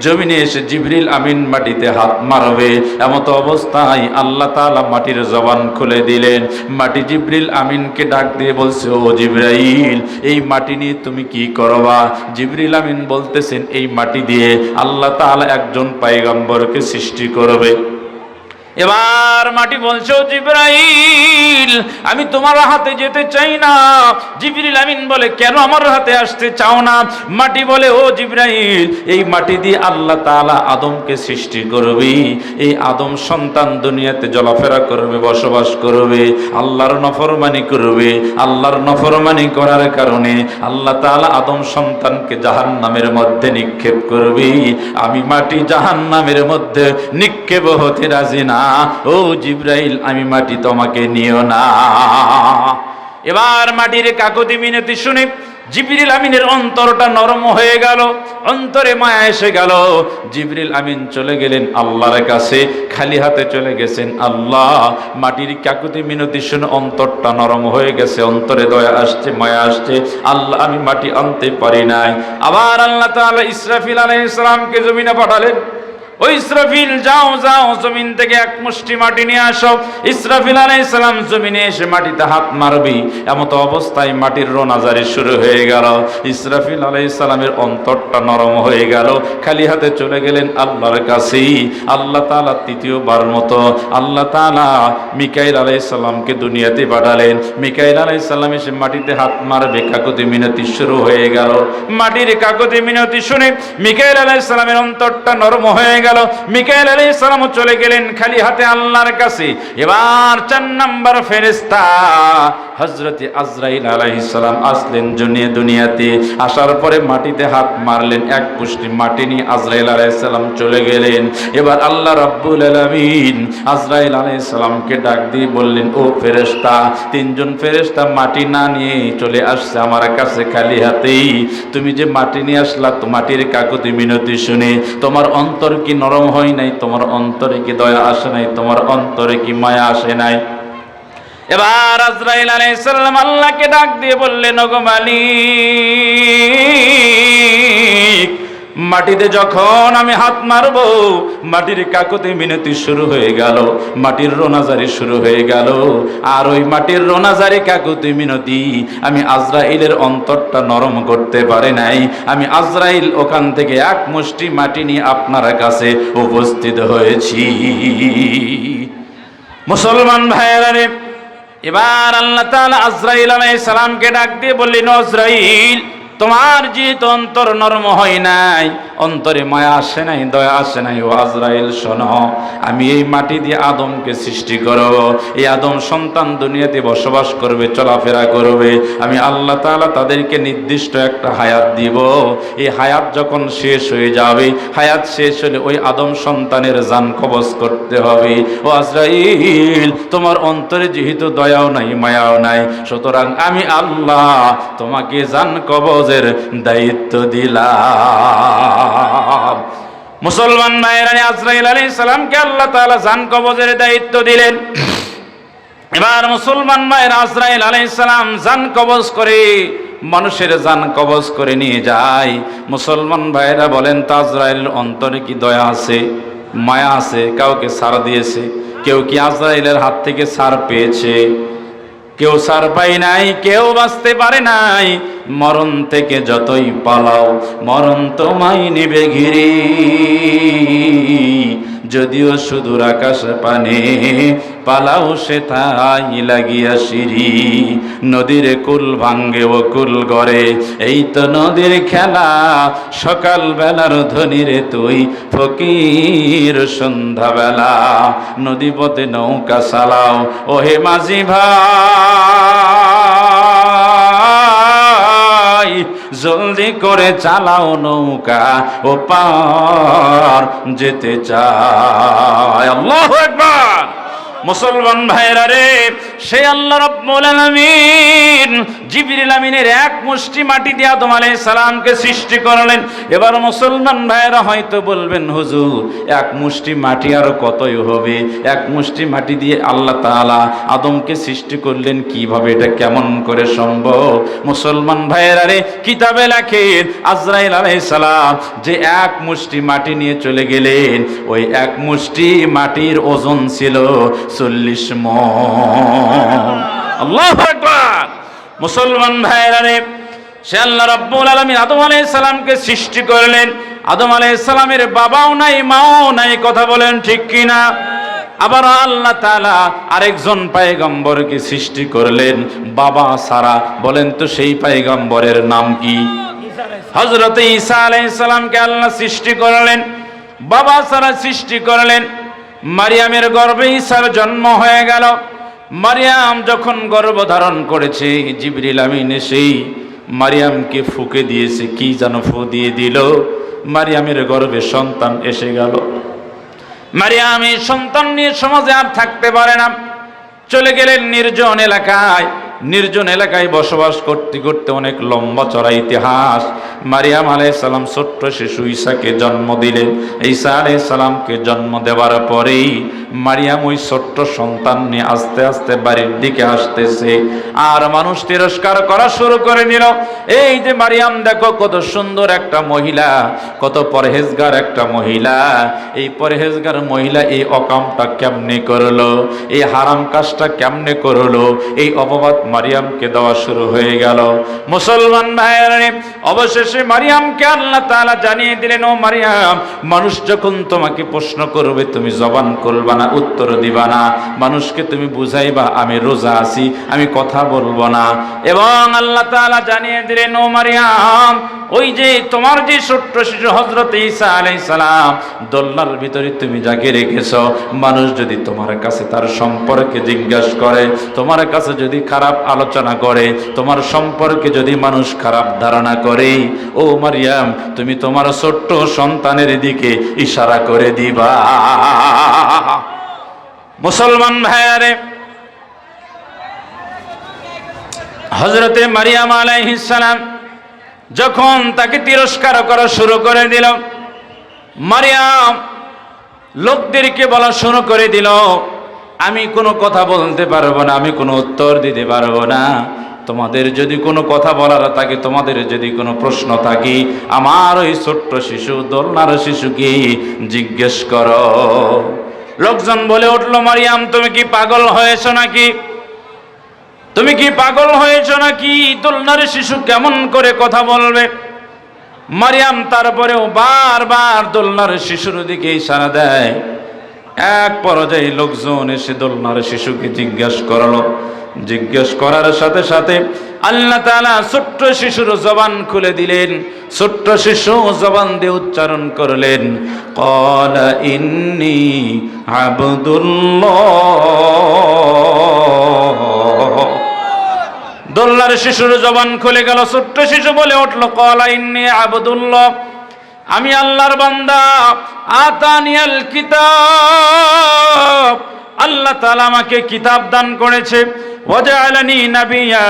জমিনে এসে জিবরিল আমিন মাটিতে হাত মারবে, এমত অবস্থায় আল্লাহ তাআলা মাটির জবান খুলে দিলেন। মাটি জিবরিল আমিনকে ডাক দিয়ে বলছে, ও জিবরাইল, এই মাটি নিয়ে তুমি কি করবা? জিবরিল আমিন বলতেছেন, এই মাটি দিয়ে আল্লাহ তাআলা একজন পয়গম্বরকে সৃষ্টি করবে। এবার মাটি বলছো, জিবরাইল, আমি তোমার হাতে যেতে চাই না। জিবরিল আমিন বলে, কেন আমার হাতে আসতে চাও না? মাটি বলে, ও জিবরাইল, এই মাটি দিয়ে আল্লাহ তাআলা আদমকে সৃষ্টি করবে। এই আদম সন্তান দুনিয়াতে চলাফেরা করবে, বসবাস করবে, আল্লাহর নফরমানি করবে। আল্লাহর নফরমানি করার কারণে আল্লাহ তাআলা আদম সন্তানকে জাহান্নামের মধ্যে নিক্ষেপ করবে। আমি মাটি জাহান্নামের মধ্যে নিক্ষেপ হতে রাজি না। ও জিবরাইল, আমি মাটি তোমাকে নিও না। এবার মাটির কাকুতি মিনতি শুনে জিবরিল আমিনের অন্তরটা নরম হয়ে গেল, অন্তরে মায়া এসে গেল। জিবরিল আমিন চলে গেলেন আল্লাহর কাছে, খালি হাতে চলে গেছেন। আল্লাহ, মাটির কাকুতি মিনতি শুনে অন্তরটা নরম হয়ে গেছে, অন্তরে দয়া আসছে, মায়া আসছে। আল্লাহ, আমি মাটি আনতে পারি নাই। আবার আল্লাহ তাআলা ইসরাফিল আলাইহিস সালামকে জমিনে পাঠালেন। ওই ইসরাফিল, যাও যাও জমিন থেকে এক মুষ্টি মাটি নিয়ে আসো। ইসরাফিল আলাইহিস সালাম জমিনে এসে মাটিতে হাত মারবি, এমত অবস্থায় মাটির রোনাজারি শুরু হয়ে গেল। ইসরাফিল আলাইহিস সালামের অন্তরটা নরম হয়ে গেল, খালি হাতে চলে গেলেন আল্লাহর কাছে। আল্লাহ তাআলা তৃতীয়বার মতো আল্লাহ তাআলা মিকাইল আলাইহিস সালামকে দুনিয়াতে পাঠালেন। মিকাইল আলাইহিস সালাম এসে মাটিতে হাত মারবে, কাকুতি মিনতি শুরু হয়ে গেল। মাটির কাকুতি মিনতি শুনে মিকাইল আলাইহিস সালামের অন্তরটা নরম হয়ে গেল। মিকাইল আলাইহিস সালাম চলে গেলেন খালি হাতে আল্লাহর কাছে। এবার 4 নাম্বার ফেরেশতা হযরতে আজরাইল আলাইহিস সালাম আসলেন দুনিয়াতে। আসার পরে মাটিতে হাত মারলেন, এক পুষ্টি মাটি নিয়ে আজরাইল আলাইহিস সালাম চলে গেলেন। এবার আল্লাহ রাব্বুল আলামিন আজরাইল আলাইহিস সালামকে ডাক দিয়ে বললেন, ও ফেরেশতা, 3 জন ফেরেশতা মাটি না নিয়ে চলে আসছে আমার কাছে খালি হাতেই। তুমি যে মাটি নিয়ে আসলা, তো মাটির কাকুতি মিনতি শুনে তোমার অন্তর কি নরম হয় নাই? তোমার অন্তরে কি দয়া আসে নাই? তোমার অন্তরে কি মায়া আসে নাই? এবার আজরাইল আলাইহিস সালাম আল্লাহকে ডাক দিয়ে বললেন, ওগো মালিক, মাটিতে যখন আমি হাত মারবো, মাটির কাকুতি মিনতি শুরু হয়ে গেল, মাটির রোনাজারি শুরু হয়ে গেল। আর ওই মাটির রোনাজারি কাকুতি মিনতি আমি আজরাইলের অন্তরটা নরম করতে পারি নাই। আমি আজরাইল ওখান থেকে এক মুষ্টি মাটি নিয়ে আপনার কাছে উপস্থিত হয়েছি। মুসলমান ভাইয়েরা, এবার আল্লাহ তাআলা আজরাইল আলাইহিস সালামকে ডাক দিয়ে বললেন, আজরাইল, তোমার যেহেতু অন্তর নরম হয় নাই, অন্তরে মায়া আসে নাই, দয়া আসে নাই, ও আজরাইল শোনো, আমি এই মাটি দিয়ে আদমকে সৃষ্টি করব, এই আদম সন্তান দুনিয়াতে বসবাস করবে, চলাফেরা করবে, আমি আল্লাহ তাআলা তাদেরকে নির্দিষ্ট একটা হায়াত দিব। এই হায়াত যখন শেষ হয়ে যাবে, হায়াত শেষ হলে ওই আদম সন্তানের জান কবজ করতে হবে। ও আজরাইল, তোমার অন্তরে যেহেতু দয়াও নাই, মায়াও নাই, সুতরাং আমি আল্লাহ তোমাকে জান কবজের দায়িত্ব দিলাম। মুসলমান ভাইরা, আজরাইল আলাইহিস সালামকে আল্লাহ তাআলা জান কবজের দায়িত্ব দিলেন। এবার মুসলমান ভাইরা, আজরাইল আলাইহিস সালাম জান কবজ করে, মানুষের জান কবজ করে নিয়ে যায়। মুসলমান ভাইরা বলেন, তো আজরাইলের অন্তরে কি দয়া আছে, মায়া আছে? কাউকে ছাড় দিয়েছে? কেউ কি আজরাইলের হাত থেকে ছাড় পেয়েছে? কেউ ছাড় পায় নাই, কেউ বাঁচতে পারে নাই। মরণ থেকে যতই পালাও, মরণ তোমায় নিবে ঘিরে। যদিও সুদূর আকাশ পানে, পালাও সে তাই লাগিয়া সিঁড়ি। নদীর কুল ভাঙ্গে ও কুল গড়ে, এই তো নদীর খেলা। সকাল বেলার ধনী রে তুই, ফকির সন্ধ্যাবেলা। নদী পথে নৌকা চালাও, ওহে মাঝি ভাই, জলদি করে চালাও নৌকা, ও পার যেতে চায়। আল্লাহু আকবার। মুসলমান ভাইরা রে, সে আল্লাহ রাব্বুল আলামিন জিবরিল আমিনের এক মুষ্টি মাটি দিয়ে আদম আলাইহিস সালামকে সৃষ্টি করলেন। এবার মুসলমান ভাইরা হয়তো বলবেন, হুজুর এক মুষ্টি মাটি আর কতই হবে, এক মুষ্টি মাটি দিয়ে আল্লাহ তাআলা আদমকে সৃষ্টি করলেন কিভাবে, এটা কেমন করে সম্ভব? মুসলমান ভাইরা রে, কিতাবে লেখে আজরাইল আলাইহিস সালাম যে এক মুষ্টি মাটি নিয়ে চলে গেলেন, ওই এক মুষ্টি মাটির ওজন ছিল 40 মণ। আল্লাহু আকবার। মুসলমান ভাইরা রে, সে আল্লাহ রাব্বুল আলামিন আদম আলাইহিস সালামকে সৃষ্টি করলেন। আদম আলাইহিস সালামের বাবাও নাই, মাও নাই, কথা বলেন ঠিক কিনা? আবার আল্লাহ তাআলা আরেকজন পয়গম্বরকে সৃষ্টি করলেন বাবা ছাড়া। বলেন তো সেই পয়গম্বরের নাম কি? হযরত ঈসা আলাইহিস সালামকে আল্লাহ সৃষ্টি করলেন, বাবা ছাড়া সৃষ্টি করলেন। মারিয়ামের গর্ভে ঈসার জন্ম হয়ে গেল। মারিয়াম যখন গর্ভধারণ করেছে, জিবরিল আমিন সেই মারিয়ামকে ফুঁকে দিয়েছে, কি যেন ফু দিয়ে দিল, মারিয়ামের গর্ভে সন্তান এসে গেল। মারিয়াম এই সন্তান নিয়ে সমাজে আর থাকতে পারে না, চলে গেলেন নির্জন এলাকায়। নির্জন এলাকায় বসবাস করতে করতে অনেক লম্বা চড়া ইতিহাস। মারিয়াম আলাইহিস সালাম ছোট্ট শিশু ঈসাকে জন্ম দিলেন। ঈসা আলাইহিস সালামকে জন্ম দেওয়ার পরেই মারিয়াম ওই ছোট্ট সন্তান নিয়ে আস্তে আস্তে বাড়ির দিকে আসতেছে, আর মানুষ তিরস্কার করা শুরু করে দিল। এই যে মারিয়াম, দেখো কত সুন্দর একটা মহিলা, কত পরহেজগার একটা মহিলা। এই পরহেজগার মহিলা এই অকামটা কেমনে করলো, এই হারাম কাজটা কেমনে করলো, এই অপবাদ মারিয়ামকে দেওয়া শুরু হয়ে গেল। মুসলমান ভাইরা, অবশেষে মারিয়ামকে আল্লাহ তাআলা জানিয়ে দিলেন, ও মারিয়াম, মানুষ যখন তোমাকে প্রশ্ন করবে তুমি জবান খুলবা না, উত্তর দিবা না। মানুষকে তুমি বুঝাইবা আমি রোজা আছি, আমি কথা বলবো না। এবং আল্লাহ তাআলা জানিয়ে দিলেন, ও মারিয়াম, ওই যে তোমার যে ছোট্ট শিশু হযরত ঈসা আলাইহিস সালাম দোলনার ভিতরে তুমি যাকে রেখেছো, মানুষ যদি তোমার কাছে তার সম্পর্কে জিজ্ঞাসা করে, তোমার কাছে যদি খারাপ আলোচনা করে, তোমার সম্পর্কে যদি মানুষ খারাপ ধারণা করে, ও মারিয়াম, তুমি তোমার ছোট্ট সন্তানের দিকে ইশারা করে দিবা। মুসলমান ভাইয়ারে, হযরতে মারিয়াম আলাইহিস সালাম যখন তাকে তিরস্কার করা শুরু করে দিল, মারিয়াম লোকদেরকে বলা শুরু করে দিল, আমি কোনো কথা বলতে পারবো না, আমি কোনো উত্তর দিতে পারবো না। তোমাদের যদি কোনো কথা বলার থাকে, তোমাদের যদি কোনো প্রশ্ন থাকে, আমার ওই ছোট্ট শিশু, দোলনার শিশুকে জিজ্ঞেস করো। লোকজন বলে উঠলো, মারিয়াম তুমি কি পাগল হয়েছো নাকি? তুমি কি পাগল হয়েছো নাকি? দোলনার শিশু কেমন করে কথা বলবে? মারিয়াম তারপরেও বারবার দোলনার শিশুর দিকে ইশারা দেয়, এক পর্যায়ে লোকজন এসে দোলনার শিশুকে জিজ্ঞাসা করলো। জিজ্ঞেস করার সাথে সাথে আল্লাহ তাআলা ছোট্ট শিশুর জবান খুলে দিলেন। ছোট্ট শিশু জবান দিয়ে উচ্চারণ করলেন, ক্বালা ইন্নী আবদুল্লাহ। দোলনার শিশুর জবান খুলে গেল। ছোট্ট শিশু বলে উঠল, ক্বালা ইন্নী আবদুল্লাহ, আমি আল্লাহর বান্দা। আতানিয়াল কিতাব, আল্লাহ তাআলা আমাকে কিতাব দান করেছে। ওয়াজআলানি নাবিয়্যা,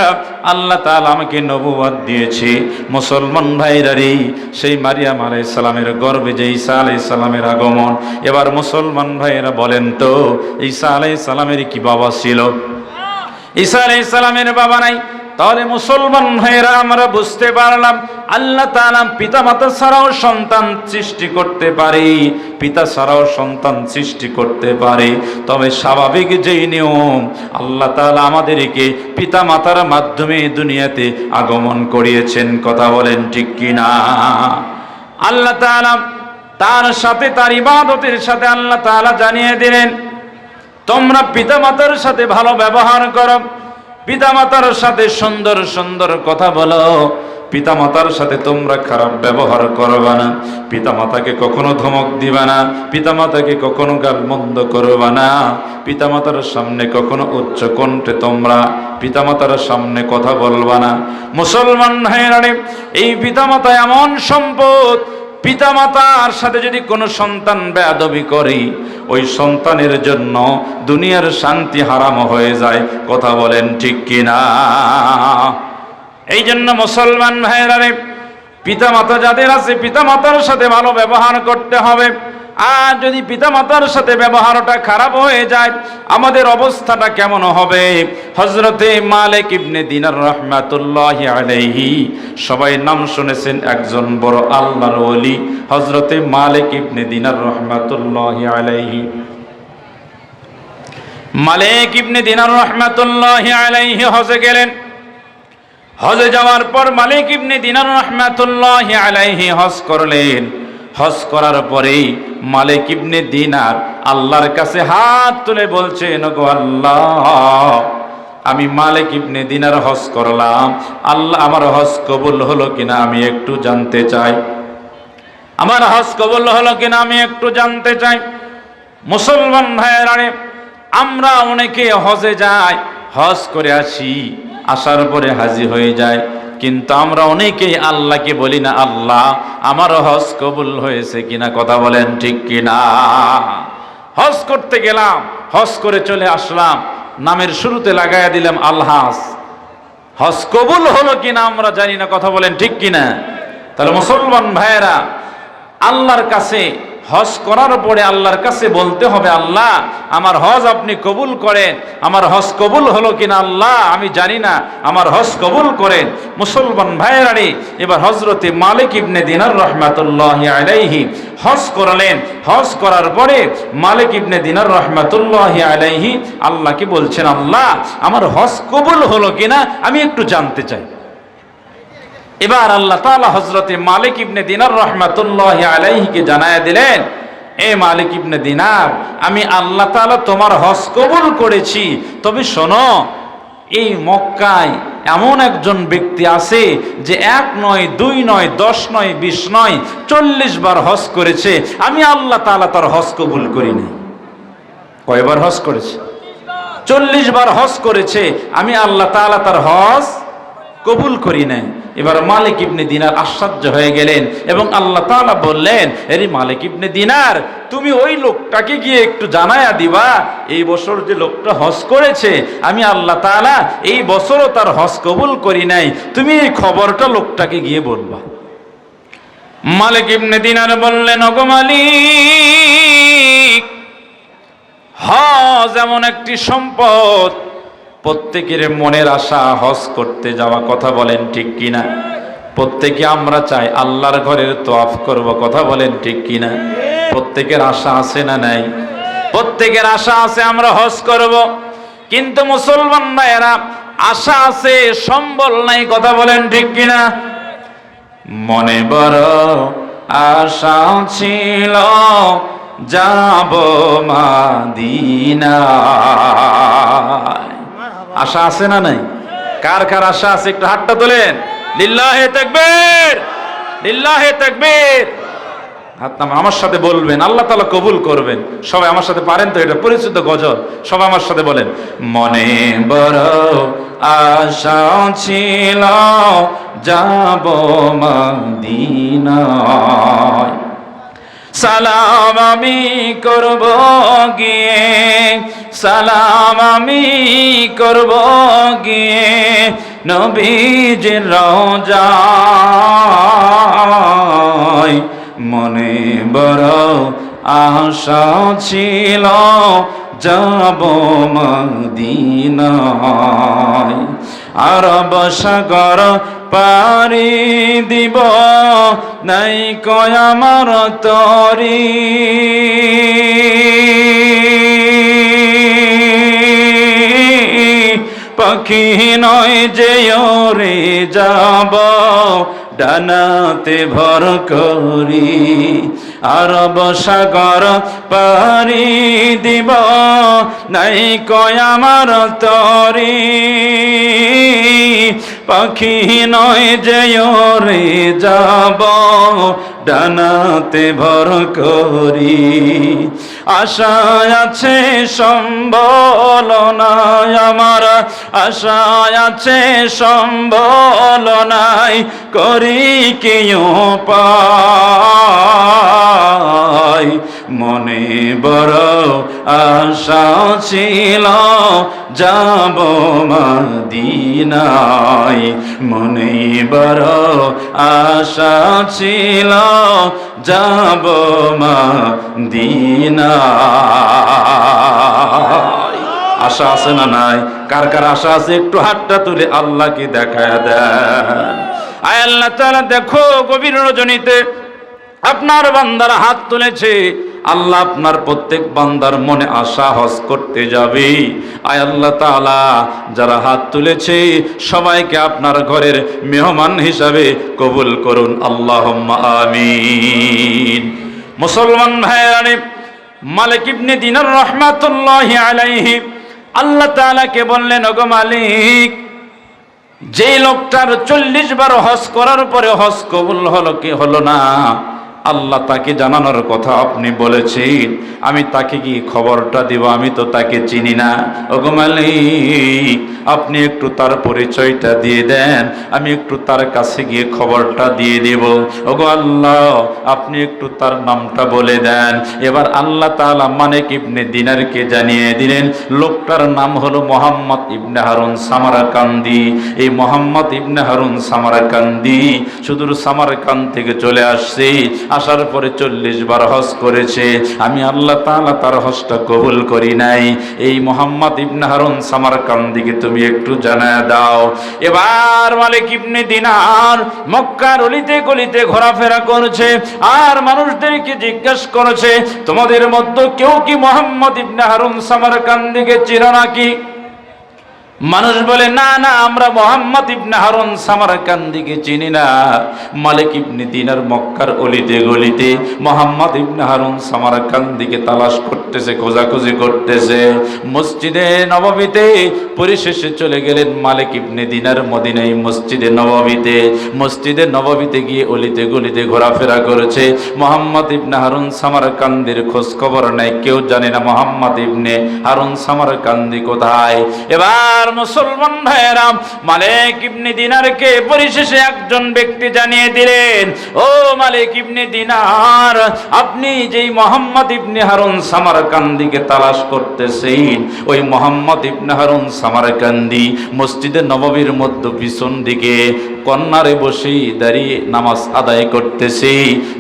আল্লাহ তাআলা আমাকে নবুয়ত দিয়েছে। মুসলমান ভাইরা রে, সেই মারিয়াম আলাইহিস সালামের গর্ভে যে ঈসা আলাইহিস সালামের আগমন, এবার মুসলমান ভাইরা বলেন তো ঈসা আলাইহিস সালামের কি বাবা ছিল? ঈসা আলাইহিস সালামের বাবা নাই। তাহলে মুসলমান ভাইরা আমরা বুঝতে পারলাম আল্লাহ তাআলা পিতা মাতা ছাড়াও সন্তান সৃষ্টি করতে পারে, পিতা ছাড়াও সন্তান সৃষ্টি করতে পারে। তবে স্বাভাবিক যেই নিয়ম, আল্লাহ তাআলা আমাদেরকে পিতা মাতার মাধ্যমে দুনিয়াতে আগমন করিয়েছেন। কথা বলেন ঠিক কিনা? আল্লাহ তাআলা তার সাথে, তার ইবাদতের সাথে আল্লাহ তাআলা জানিয়ে দিলেন, তোমরা পিতা মাতার সাথে ভালো ব্যবহার করো, পিতামাতার সাথে সুন্দর সুন্দর কথা বলো, পিতামাতার সাথে তোমরা খারাপ ব্যবহার করবা না, পিতামাতাকে কখনো ধমক দিবা না, পিতামাতাকে কখনো গালমন্দ করবা না, পিতামাতার সামনে কখনো উচ্চ কণ্ঠে তোমরা পিতামাতার সামনে কথা বলবা না। মুসলমান ভাইরা, এই পিতামাতা এমন সম্পদ, পিতামাতার সাথে যদি কোনো সন্তান বেয়াদবি করে, ওই সন্তানের জন্য দুনিয়ার শান্তি হারাম হয়ে যায়। কথা বলেন ঠিক কিনা? এই জন্য মুসলমান ভাইরা, পিতামাতা যাদের আছে পিতামাতার সাথে ভালো ব্যবহার করতে হবে। আর যদি পিতামাতার সাথে ব্যবহারটা খারাপ হয়ে যায়, আমাদের অবস্থাটা কেমন হবে? হযরতে মালিক ইবনে দিনার রাহমাতুল্লাহি আলাইহি, সবাই নাম শুনেছেন, একজন বড় আল্লাহর ওলি হযরতে মালিক ইবনে দিনার রাহমাতুল্লাহি আলাইহি। মালিক ইবনে দিনার রাহমাতুল্লাহি আলাইহি হজে গেলেন। হজে যাওয়ার পর মালিক ইবনে দিনার রাহমাতুল্লাহি আলাইহি হজ করলেন। হজ করার পরেই মালিক ইবনে দিনার আল্লাহর কাছে হাত তুলে বলছেন, গো আল্লাহ, আমি মালিক ইবনে দিনার হজ করলাম, আল্লাহ আমার হজ কবুল হলো কিনা আমি একটু জানতে চাই। আমার হজ কবুল হলো কিনা আমি একটু জানতে চাই। মুসলমান ভাইয়েরা, আমরা অনেকে হজে যাই, হজ করে আসি, আসার পরে হাজি হয়ে যায়, কিন্তু আমরা অনেকেই আল্লাহকে বলি না, আল্লাহ আমার হজ কবুল হয়েছে কিনা। কথা বলেন ঠিক কিনা? হজ করতে গেলাম, হজ করে চলে আসলাম, নামের শুরুতে লাগাইয়া দিলাম আলহাজ, হজ কবুল হলো কিনা আমরা জানি না। কথা বলেন ঠিক কিনা? তাহলে মুসলমান ভাইয়েরা, আল্লাহর কাছে হজ করার পরে আল্লাহর কাছে বলতে হবে, আল্লাহ আমার হজ আপনি কবুল করেন, আমার হজ কবুল হলো কিনা আল্লাহ আমি জানি না, আমার হজ কবুল করেন। মুসলমান ভাইয়েরা, এবার হযরতে মালিক ইবনে দিনার রাহমাতুল্লাহি আলাইহি হজ করলেন। হজ করার পরে মালিক ইবনে দিনার রাহমাতুল্লাহি আলাইহি আল্লাহকে বলছেন, আল্লাহ আমার হজ কবুল হলো কিনা আমি একটু জানতে চাই। এবার আল্লাহ তাআলা হযরতে মালিক ইবনে দিনার রাহমাতুল্লাহি আলাইহিকে জানায়া দিলেন, এ মালিক ইবনে দিনার, আমি আল্লাহ তাআলা তোমার হজ কবুল করেছি। তবে শোনো, এই মক্কায় এমন একজন ব্যক্তি আছে যে 1 নয় 2 নয় 10 নয় 20 নয় 40 বার হজ করেছে, আমি আল্লাহ তাআলা তার হজ কবুল করিনি। কয়বার হজ করেছে? 40 বার হজ করেছে, আমি আল্লাহ তাআলা তার হজ কবুল করি নাই। এবার মালিক ইবনে দিনার আশ্চর্য হয়ে গেলেন এবং আল্লাহ তাআলা বললেন, আরে মালিক ইবনে দিনার, তুমি ওই লোকটাকে গিয়ে একটু জানায়া দিবা, এই বছর যে লোকটা হজ করেছে আমি আল্লাহ তাআলা এই বছরও তার হজ কবুল করি নাই, তুমি এই খবরটা লোকটাকে গিয়ে বলবা। মালিক ইবনে দিনার বললেন, ওগো মালিক, হজ এমন একটি সম্পদ, প্রত্যেকের মনের আশা হজ করতে যাওয়া। কথা বলেন ঠিক কিনা? প্রত্যেকে আমরা চাই আল্লাহর ঘরের তওয়াফ করব। কথা বলেন ঠিক কিনা? প্রত্যেকের আশা আছে না নাই? প্রত্যেকের আশা আছে আমরা হজ করব, কিন্তু মুসলমান ভাইয়েরা আশা আছে, সম্বল নাই। কথা বলেন ঠিক কিনা? মনে বড় আশা ছিল, যাব মদিনায়। আশা আছে না নাই? কার কার আশা আছে একটু হাতটা তোলেন। লিল্লাহে তাকবীর, লিল্লাহে তাকবীর। হাত নামান, আমার সাথে বলবেন, আল্লাহ তাআলা কবুল করবেন। সবাই আমার সাথে পারেন তো? এটা পরিচিত গজল, সবাই আমার সাথে বলেন। মনে বড় আশা ছিল যাব মদিনায়, সালাম আমি করব গিয়ে, সালাম আমি করব গিয়ে নবীজির রওজায়। মনে বড় আশা ছিল যাব মদিনায়, আরব সাগর পারি দিব নাই কয় আমার তরি, পাখি নয় যে ওরে যাব ডানাতে ভর করি, আরব সাগর পারি দিব নাই কয় আমার তরি, পাখি নয় যে ওরে যাব ডানাতে ভর করি। আশা আছে সম্বল নাই আমার, আশা আছে সম্বল নাই, করি কি উপায়। মনে বড় আশা ছিল যাব মদিনায়, মনে বড় আশা ছিল যাব মদিনায়। আশা আছে না নাই? কার কার আশা আছে একটু হাতটা তুলে আল্লাহকে দেখায় দেন। আয় আল্লাহ তাআলা, দেখো গভীর রজনীতে আপনার বান্দারা হাত তুলেছে। আল্লাহ আপনার প্রত্যেক বান্দার মনে আশা হজ করতে যাবে। আয় আল্লাহ তাআলা, যারা হাত তুলেছে সবাইকে আপনার ঘরের মেহমান হিসাবে কবুল করুন, আল্লাহুম্মা আমিন। মুসলমান ভাইরা, মালিক ইবনে দিনার রাহমাতুল্লাহি আলাইহি আল্লাহ তাআলাকে বললেন, ওগো মালিক, যে লোকটার 40 বার হজ করার পরে হজ কবুল হলো কি হলো না, আল্লাহ তাকে জানানোর কথা আপনি বলেছেন, আমি তাকে কি খবরটা দিব? আমি তো তাকে চিনি না। ওগো মালিক, আপনি একটু তার পরিচয়টা দিয়ে দেন, আমি একটু তার কাছে গিয়ে খবরটা দিয়ে দেব। ওগো আল্লাহ, আপনি একটু তার নামটা বলে দেন। এবার আল্লাহ তাআলা মালিক ইবনে দিনারকে জানিয়ে দিলেন, লোকটার নাম হলো মুহাম্মদ ইবনে হারুন সামারকান্দি। এই মুহাম্মদ ইবনে হারুন সামারকান্দি সুদূর সামারকান্দ থেকে চলে আসছে, আসার পরে 40 বার হজ করেছে। আমি আল্লাহ তাআলা তার হজটা কবুল করি নাই। এই মুহাম্মদ ইবনে হারুন সামারকান্দিকে তুমি একটু জানায় দাও। এবার মালিক ইবনে দিনার মক্কার অলিতে গলিতে ঘোরাফেরা করেছে, আর মানুষদেরকে জিজ্ঞাসা করেছে, তোমাদের মধ্যে কেউ কি মুহাম্মদ ইবনে হারুন সামারকান্দিকে চিনো নাকি? মানুষ বলে, না না, আমরা মুহাম্মদ ইবনে হারুন সামারকান্দিকে চিনি না। মালিক ইবনে দিনার মক্কার অলিতে গলিতে মুহাম্মদ ইবনে হারুন সামারকান্দিকে তালাশ করতেছে, খোঁজাখুঁজি করতেছে। মসজিদে নববীতে পরিশেষে চলে গেলেন মালিক ইবনে দিনার মদিনায় মসজিদে নববীতে। মসজিদে নববীতে গিয়ে অলিতে গলিতে ঘোরাফেরা করেছে, মুহাম্মদ ইবনে হারুন সামারকান্দির খোঁজ খবর নাই, কেউ জানে না মুহাম্মদ ইবনে হারুন সামারকান্দি কোথায়। এবার মুসলমান ভাইরা, মালিক ইবনে দিনারকে পরিশেষে একজন ব্যক্তি জানিয়ে দিলেন, ও মালিক ইবনে দিনার, আপনি যেই মুহাম্মদ ইবনে হারুন সামারকান্দিকে তালাশ করতেছেন, ওই মুহাম্মদ ইবনে হারুন সামারকান্দি মসজিদে নববীর মধ্যে পিছন দিকে কর্নারে বসে দাঁড়িয়ে নামাজ আদায় করতেছে।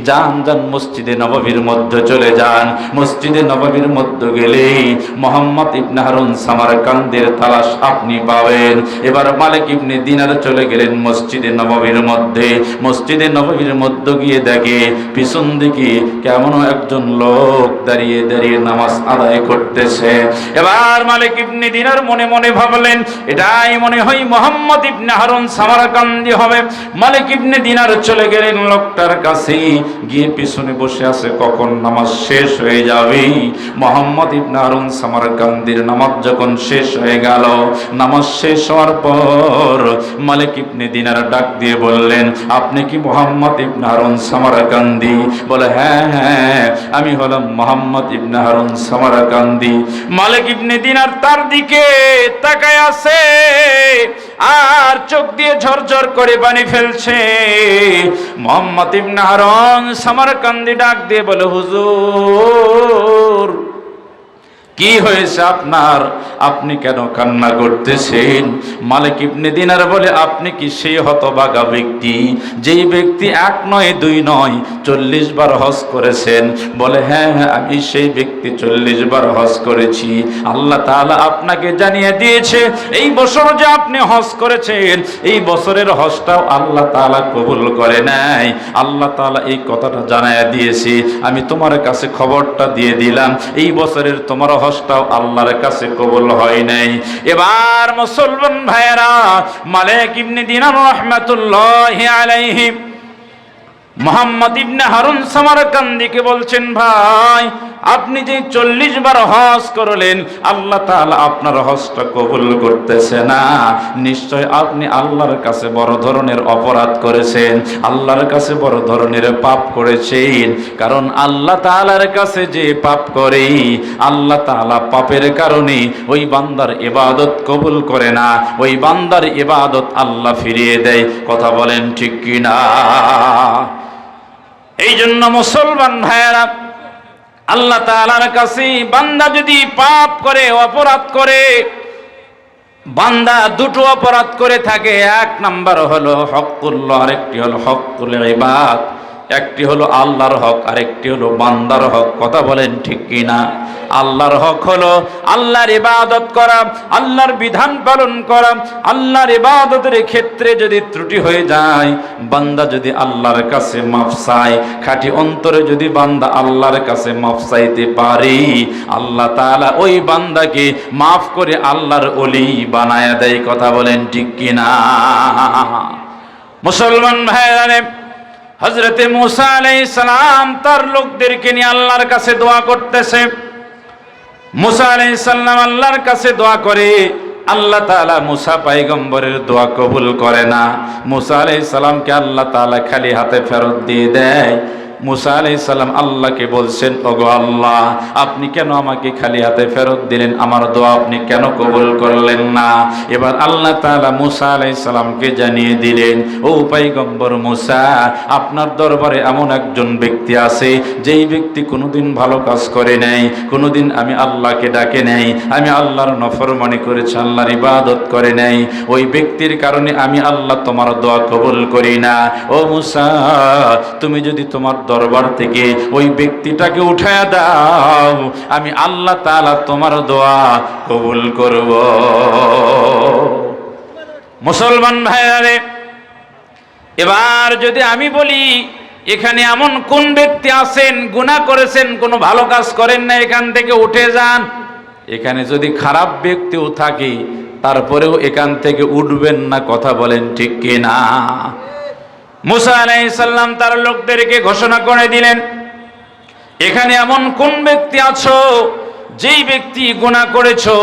যান যান মসজিদে নববীর মধ্যে চলে যান। মসজিদে নববীর মধ্যে গেলে মুহাম্মদ ইবনে হারুন সামারকান্দের তালাশ আপনি পাবেন। এবার মালিক ইবনে দিনার চলে গেলেন মসজিদে নববীর মধ্যে। মসজিদে নববীর মধ্যে গিয়ে দেখে পিছন দিকে কেমন একজন লোক দাঁড়িয়ে দাঁড়িয়ে নামাজ আদায় করতেছে। এবার মালিক ইবনে দিনার মনে মনে ভাবলেন, এটাই মনে হয় মুহাম্মদ ইবনে হারুন সামারকান্দি দিতে হবে। মালিক ইবনে দিনার চলে গেলেন লোকটার কাছে, গিয়ে পিছনে বসে আছে কখন নামাজ শেষ হয়ে যাবে। মুহাম্মদ ইবনে হারুন সামারকান্দির নামাজ যখন শেষ হয়ে গেল, নামাজ শেষ হওয়ার পর মালিক ইবনে দিনার ডাক দিয়ে বললেন, আপনি কি মুহাম্মদ ইবনে হারুন সামারকান্দি? বলে, হ্যাঁ হ্যাঁ, আমি হলাম মুহাম্মদ ইবনে হারুন সামারকান্দি। মালিক ইবনে দিনার তার দিকে তাকায় আছে আর চোখ দিয়ে ঝরঝর করে পানি ফেলছে। মুহাম্মদ ইবনে হারুন সামারকান্দি ডাক দিয়ে বলে, হুজুর কি হয়েছে আপনার? আপনি কেন কান্না করতেছেন? মালিক ইবনে দিনার বলে, আপনি কি সেই হতভাগা ব্যক্তি যেই ব্যক্তি 1 নয় 2 নয় 40 বার হজ করেছেন? বলে, হ্যাঁ হ্যাঁ, আমি সেই ব্যক্তি 40 বার হজ করেছি। আল্লাহ তাআলা আপনাকে জানিয়ে দিয়েছে এই বছর যে আপনি হজ করেছেন, এই বছরের হজটাও আল্লাহ তাআলা কবুল করে নাই। আল্লাহ তাআলা এই কথাটা জানাইয়া দিয়েছে, আমি তোমার কাছে খবরটা দিয়ে দিলাম, এই বছরের তোমার হজটাও আল্লাহর কাছে কবুল হয় নাই। এবার মুসলমান ভাইয়েরা, মালিক ইবনে দিনার রাহমাতুল্লাহি আলাইহি মুহাম্মদ ইবনে হারুন সামারকান্দিকে বলছেন, ভাই আপনি যে 40 বার হজ করলেন, আল্লাহ তাআলা আপনার হজটা কবুল করতেছে না। নিশ্চয় আপনি আল্লাহর কাছে বড় ধরনের অপরাধ করেছেন, আল্লাহর কাছে বড় ধরনের পাপ করেছেন। কারণ আল্লাহ তাআলার কাছে যে পাপ করে, আল্লাহ তাআলা পাপের কারণে ওই বান্দার ইবাদত কবুল করে না, ওই বান্দার ইবাদত আল্লাহ ফিরিয়ে দেয়। কথা বলেন ঠিক কি না? এই জন্য মুসলমান ভাইয়েরা, আল্লাহ তাআলার কাছে বান্দা যদি পাপ করে, অপরাধ করে, বান্দা দুটো অপরাধ করে থাকে। 1 নাম্বার হলো হকুল্লাহ, আরেকটি হলো হকুল ইবাদ। একটি হলো আল্লাহর হক, আরেকটি হলো বান্দার হক। কথা বলেন ঠিক কি না? আল্লাহর হক হলো আল্লাহর ইবাদত করা, আল্লাহর বিধান পালন করা। আল্লাহর ইবাদতের ক্ষেত্রে যদি ত্রুটি হয়ে যায়, বান্দা যদি আল্লাহর কাছে মাফ চায়, খাঁটি অন্তরে যদি বান্দা আল্লাহর কাছে মাফ চাইতে পারে, আল্লাহ তাআলা ওই বান্দাকে মাফ করে আল্লাহর ওলি বানায়া দেয়। কথা বলেন ঠিক কি না? মুসলমান ভাইরা, হযরতে মুসা আলাইহিস সালাম তার লোকদেরকে নিয়ে আল্লাহর কাছে দোয়া করতেছে। মুসা আলাইহিস সালাম আল্লাহর কাছে দোয়া করে, আল্লাহ তাআলা মুসা পয়গম্বরের দোয়া কবুল করে না। মুসা আলাইহিস সালামকে আল্লাহ তাআলা খালি হাতে ফেরত দিয়ে দেয়। মুসা আলাইহিস সালাম আল্লাহকে বলছেন, ওগো আল্লাহ, আপনি কেন আমাকে খালি হাতে ফেরত দিলেন? আমার দোয়া আপনি কেন কবুল করলেন না? এবার আল্লাহ তাআলা মুসা আলাইহিস সালামকে জানিয়ে দিলেন, ও পয়গম্বর মুসা, আপনার দরবারে এমন একজন ব্যক্তি আছে, যেই ব্যক্তি কোনোদিন ভালো কাজ করে নাই, কোনোদিন আমি আল্লাহকে ডাকে নাই, আমি আল্লাহর নফরমানি করেছি, আল্লাহর ইবাদত করে নাই। ওই ব্যক্তির কারণে আমি আল্লাহ তোমার দোয়া কবুল করি না। ও মুসা, তুমি যদি তোমার দরবার থেকে ওই ব্যক্তিটাকে উঠায়া দাও, আমি আল্লাহ তাআলা তোমার দোয়া কবুল করব। মুসলমান ভাইরা, এবার যদি আমি বলি, এখানে এমন কোন ব্যক্তি আছেন গুনাহ করেছেন, কোনো ভালো কাজ করেন না, এখান থেকে উঠে যান। এখানে যদি খারাপ ব্যক্তিও থাকে, তারপরেও এখান থেকে উঠবেন না। কথা বলেন ঠিক কি না? মুসা আলাইহিস সালাম তার লোকদেরকে ঘোষণা করে দিলেন, এখানে এমন কোন ব্যক্তি আছো, যেই ব্যক্তি গুনাহ করেছো,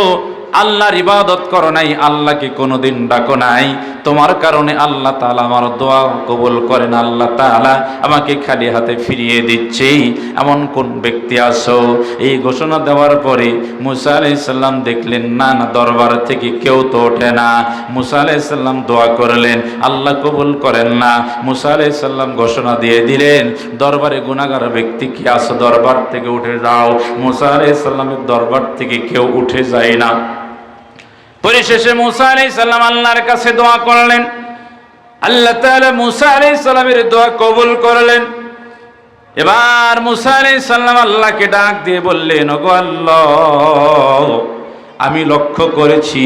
আল্লাহর ইবাদত করো নাই, আল্লাহকে কোনোদিন ডাকো নাই, তোমার কারণে আল্লাহ তাআলা আমার দোয়া কবুল করেন, আল্লাহ তাআলা আমাকে খালি হাতে ফিরিয়ে দিচ্ছে, এমন কোন ব্যক্তি আছো? এই ঘোষণা দেওয়ার পরে মুসা আলাইহিস সালাম দেখলেন, না না, দরবার থেকে কেউ তো ওঠে না। মুসা আলাইহিস সালাম দোয়া করলেন, আল্লাহ কবুল করেন না। মুসা আলাইহিস সালাম ঘোষণা দিয়ে দিলেন, দরবারে গুনাহগার ব্যক্তি কি আছো, দরবার থেকে উঠে যাও। মুসা আলাইহিস সালামের দরবার থেকে কেউ উঠে যায় না। পরিশেষে মুসা আলাইহিস সালাম আল্লাহর কাছে দোয়া করলেন, আল্লাহ তাআলা মুসা আলাইহিস সালামের দোয়া কবুল করলেন। এবার মুসা আলাইহিস সালাম আল্লাহকে ডাক দিয়ে বললেন, ওগো আল্লাহ, আমি লক্ষ্য করেছি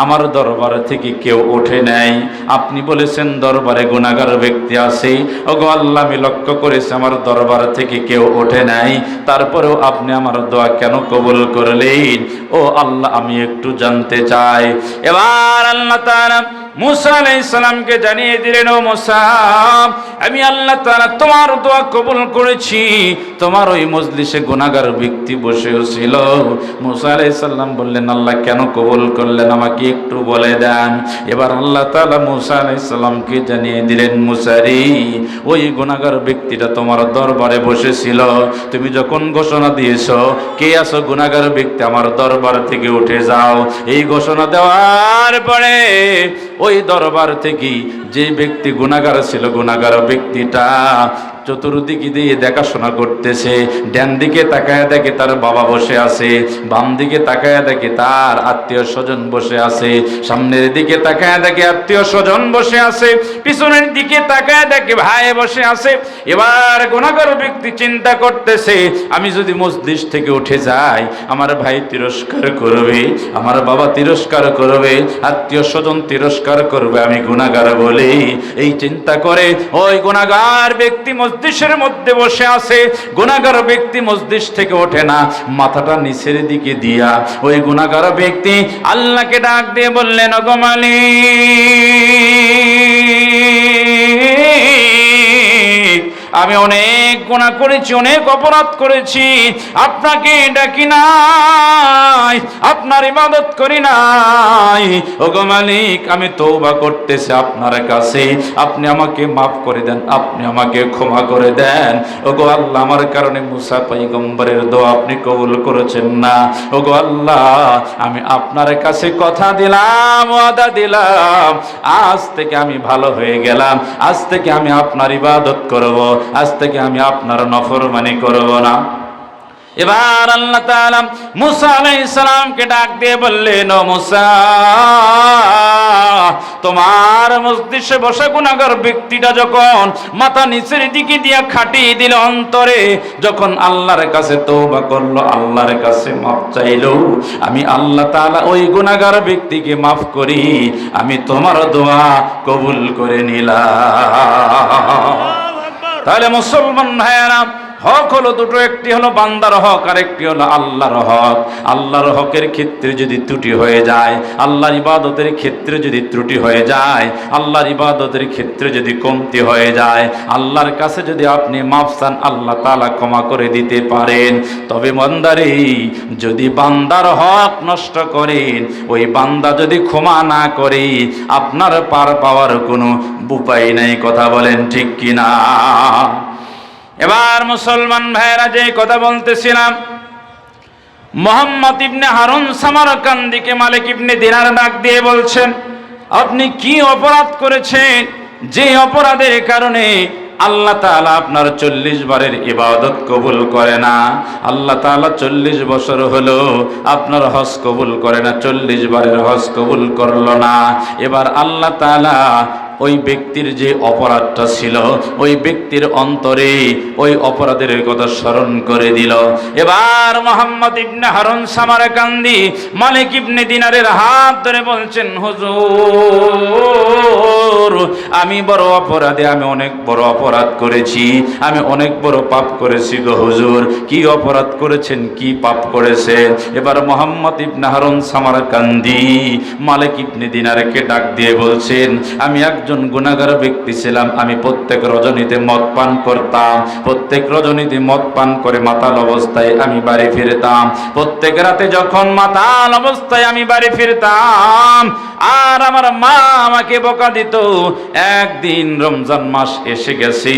আমার দরবার থেকে কেউ ওঠে নাই, আপনি বলেছেন দরবারে গুনাহগার ব্যক্তি আছে। ওগো আল্লাহ, আমি লক্ষ্য করেছি আমার দরবার থেকে কেউ ওঠে নাই, তারপরেও আপনি আমার দোয়া কেন কবুল করলেন? ও আল্লাহ, আমি একটু জানতে চাই। এবার আল্লাহ তাআলা মুসা আলাইহিস সালামকে জানিয়ে দিলেন, ও মুসা, আমি আল্লাহ তাআলা তোমার দোয়া কবুল করেছি। তোমার ওই মজলিসে গুনাহগার ব্যক্তি বসেও ছিল। মুসা আলাইহিস সালাম বললেন, আল্লাহ কেন কবুল করলেন আমাকে একটু বলে দেন। এবার আল্লাহ তাআলা মুসা আলাইহিস সালামকে জানিয়ে দিলেন, মুসা রে, ওই গুনাহগার ব্যক্তিটা তোমার দরবারে বসেছিল। তুমি যখন ঘোষণা দিয়েছো, কে আছো গুনাহগার ব্যক্তি, আমার দরবার থেকে উঠে যাও, এই ঘোষণা দেওয়ার পরে ওই দরবার থেকে যে ব্যক্তি গুনাহগার ছিল, গুনাহগার ব্যক্তিটা চতুর্দিকে দিয়ে দেখাশোনা করতেছে। ডান দিকে তাকায় দেখে তার বাবা বসে আছে, বাম দিকে তাকায় দেখে তার আত্মীয় স্বজন বসে আছে, সামনের দিকে তাকায় দেখে আত্মীয় স্বজন বসে আছে, পিছনের দিকে তাকায় দেখে ভাই বসে আছে। এবার গুনাহগার ব্যক্তি চিন্তা করতেছে, আমি যদি মজলিস থেকে উঠে যাই, আমার ভাই তিরস্কার করবে, আমার বাবা তিরস্কার করবে, আত্মীয় স্বজন তিরস্কার করবে, আমি গুনাহগার বলে। এই চিন্তা করে ওই গুনাহগার ব্যক্তি মজলিসের মধ্যে বসে আছে। গুনাহগার ব্যক্তি মজলিস থেকে ওঠে না, মাথাটা নিচের দিকে দিয়া ওই গুনাহগার ব্যক্তি আল্লাহকে ডাক দিয়ে বললেন, ওগো মালিক, আমি অনেক গুনাহ করেছি, অনেক অপরাধ করেছি, আপনাকে ডাকি নাই, আপনার ইবাদত করি নাই। ওগো মালিক, আমি তওবা করতেছি আপনার কাছে, আপনি আমাকে মাফ করে দেন, আপনি আমাকে ক্ষমা করে দেন। ওগো আল্লাহ, আমার কারণে মুসা পয়গম্বরের দোয়া আপনি কবুল করেছেন না। ওগো আল্লাহ, আমি আপনার কাছে কথা দিলাম, ওয়াদা দিলাম, আজ থেকে আমি ভালো হয়ে গেলাম, আজ থেকে আমি আপনার ইবাদত করব, আজ থেকে আমি আপনার নফরমানি করব না। এবার আল্লাহ তাআলা মুসা আলাইহিস সালামকে ডাক দিয়ে বললেন, ও মুসা, তোমার মজলিসে বসা গুনাহগার ব্যক্তিটা যখন মাথা নিচের দিকে দিয়া খাটিয়ে দিল অন্তরে, যখন আল্লাহর কাছে তওবা করলো, আল্লাহর কাছে মাফ চাইলো, আমি আল্লাহ তাআলা ওই গুনাহগার ব্যক্তিকে মাফ করি, আমি তোমার দোয়া কবুল করে নিলাম। তাহলে মুসলমান ভাইয়েরা, হক হলো দুটো, একটি হলো বান্দার হক আর একটি হলো আল্লাহর হক। আল্লাহর হকের ক্ষেত্রে যদি ত্রুটি হয়ে যায়, আল্লাহর ইবাদতের ক্ষেত্রে যদি ত্রুটি হয়ে যায়, আল্লাহর ইবাদতের ক্ষেত্রে যদি কমতি হয়ে যায়, আল্লাহর কাছে যদি আপনি মাফ চান, আল্লাহ তাআলা ক্ষমা করে দিতে পারেন। তবে বান্দারে, যদি বান্দার হক নষ্ট করেন, ওই বান্দা যদি ক্ষমা না করে, আপনার পার পাওয়ার কোনো উপায় নাই। কথা বলেন ঠিক কিনা? এবার মুসলমান ভাইয়েরা, যে কথা বলতেছিলাম, মুহাম্মদ ইবনে হারুন সামারকান্দিকে মালিক ইবনে দিনার ডাক দিয়ে বলছেন, আপনি কি অপরাধ করেছেন যে অপরাধের কারণে আল্লাহ তাআলা আপনার 40 বারের ইবাদত কবুল করে না? আল্লাহ তাআলা 40 বছর হলো আপনার হজ কবুল করে না, 40 বারের হজ কবুল করলো না। এবার আল্লাহ তাআলা ওই ব্যক্তির যে অপরাধটা ছিল, ওই ব্যক্তির অন্তরে ওই অপরাধের কথা স্মরণ করে দিল। এবার মুহাম্মদ ইবনে হারুন সামারকান্দি মালিক ইবনে দিনারের হাত ধরে বলছেন, হুজুর, আমি বড় অপরাধী, আমি অনেক বড় অপরাধ করেছি, আমি অনেক বড় পাপ করেছি গো হুজুর। কি অপরাধ করেছেন, কি পাপ করেছেন? এবার মুহাম্মদ ইবনে হারুন সামারকান্দি মালিক ইবনে দিনারকে ডাক দিয়ে বলছেন, আমি একজন গুনাহগার ব্যক্তি ছিলাম, আমি প্রত্যেক রজনীতে মদ পান করতাম, প্রত্যেক রজনীতে মদ পান করে মাতাল অবস্থায় আমি বাড়ি ফিরতাম, প্রত্যেক রাতে যখন মাতাল অবস্থায় আমি বাড়ি ফিরতাম, আর আমার মা আমাকে বকা দিত। একদিন রমজান মাস এসে গেছে,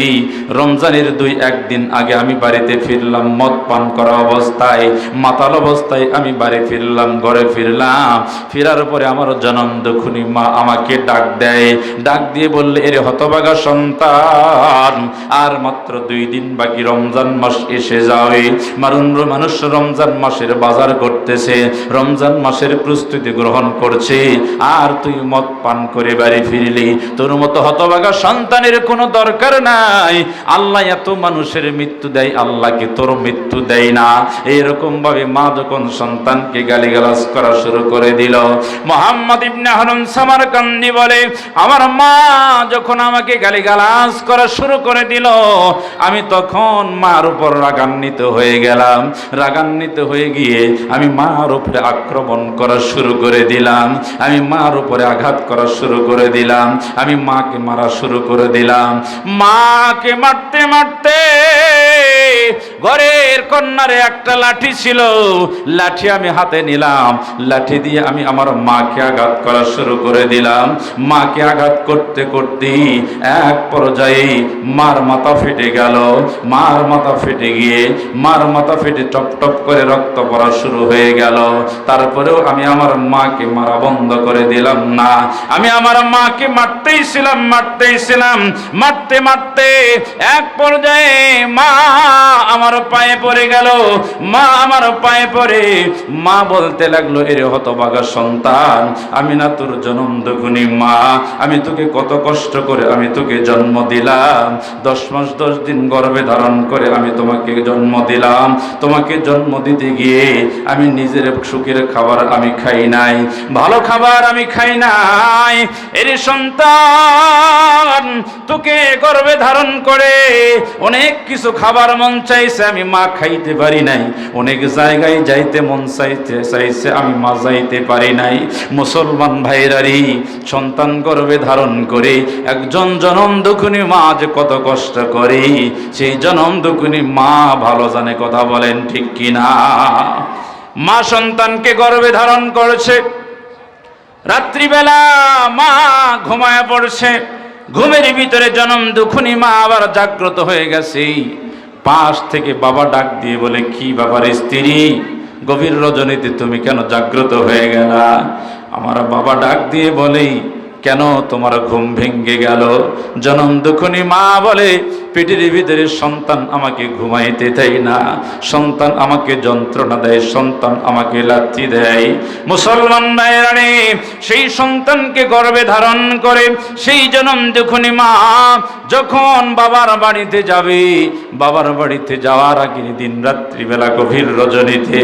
রমজানের 2-1 দিন আগে আমি বাড়িতে ফিরলাম, মদ পান করা অবস্থায়, মাতাল অবস্থায় আমি বাড়ি ফিরলাম, ঘরে ফিরলাম। ফেরার পরে আমার জনম দুঃখিনী মা আমাকে ডাক দেয়, ডাক দিয়ে বললে, এরে হতভাগা সন্তান, আর মাত্র 2 দিন বাকি রমজান মাস এসে যাবে। মানুষ রমজান মাসের বাজার করতেছে, রমজান মাসের প্রস্তুতি গ্রহণ করছে, আর তুই মদ পান করে বাড়ি ফিরলি। তোর মতো হতভাগা সন্তানের কোনো দরকার নাই। আল্লাহ এত মানুষের মৃত্যু দেয়, আল্লাহকে তোর মৃত্যু দেয় না। এইরকম ভাবে মা যখন সন্তানকে গালিগালাজ করা শুরু করে দিল, মুহাম্মদ ইবনে হারুন সামারকান্দি বলে, আমার মা যখন আমাকে গালিগালাজ করা শুরু করে দিল, আমি তখন মার উপর রাগান্বিত হয়ে গেলাম। রাগান্বিত হয়ে গিয়ে আমি মার উপরে আক্রমণ করা শুরু করে দিলাম। আমি মা মার উপরে আঘাত করা শুরু করে দিলাম, আমি মাকে মারা শুরু করে দিলাম। মাকে মারতে মারতে ঘরের কন্যারে একটা লাঠি ছিল, লাঠি আমি হাতে নিলাম, লাঠি দিয়ে আমি আমার মাকে আঘাত করা শুরু করে দিলাম। মাকে আঘাত করতে করতে এক পর্যায়ে মার মাথা ফেটে গেল। মার মাথা ফেটে গিয়ে মার মাথা ফেটে টপ টপ করে রক্ত পড়া শুরু হয়ে গেল। তারপরেও আমি আমার মাকে মারা বন্ধ করে দিলাম না। আমি আমার মাকে মারতেইছিলাম মারতে মারতে এক পর্যায়ে মা আমার পায়ে পড়ে গেল। মা আমার পায়ে পড়ে মা বলতে লাগলো, এরে হতভাগা সন্তান, আমি না তোর জনম দুঃখিনী মা, আমি তোকে কত কষ্ট করে আমি তোকে জন্ম দিলাম, 10 মাস 10 দিন গর্ভে ধারণ করে আমি তোমাকে জন্ম দিলাম। তোমাকে জন্ম দিতে গিয়ে আমি নিজের সুখের খাবার আমি খাই নাই, ভালো খাবার আমি খাই নাই। এরে সন্তান, তোকে গর্ভে ধারণ করে অনেক কিছু খাবার মন চাইছে, আমি মা খাইতে পারি নাই। অনেক জায়গায় যাইতে মন চাইছে, আমি মা যাইতে পারি নাই। মুসলমান ভাইরারি, সন্তান গর্ভে ধারণ করে একজন জনম দুঃখিনী মা যে কত কষ্ট করে, সেই জনম দুঃখিনী মা ভালো জানে। কথা বলেন ঠিক কিনা? মা সন্তানকে গর্ভে ধারণ করেছে। রাত্রিবেলা মা ঘুমায় পড়ছে, ঘুমের ভিতরে জনম দুঃখিনী মা আবার জাগ্রত হয়ে গেছে। পাশ থেকে বাবা ডাক দিয়ে বলে, কি বাবার স্ত্রী, গভীর রজনীতে তুমি কেন জাগ্রত হয়ে গেলা? আমার বাবা ডাক দিয়ে বলে, কেন তোমার ঘুম ভেঙে গেল? জনম দুঃখিনী মা বলে, পেটের ভিতরে সন্তান আমাকে ঘুমাইতে দেয় না, সন্তান আমাকে যন্ত্রণা দেয়, সন্তান আমাকে লাথি দেয়। মুসলমান ভাইরানি, সেই সন্তানকে গর্ভে ধারণ করে সেই জনম দুঃখিনী মা যখন বাবার বাড়িতে যাবে, বাবার বাড়িতে যাওয়ার আগে দিন রাত্রিবেলা গভীর রজনীতে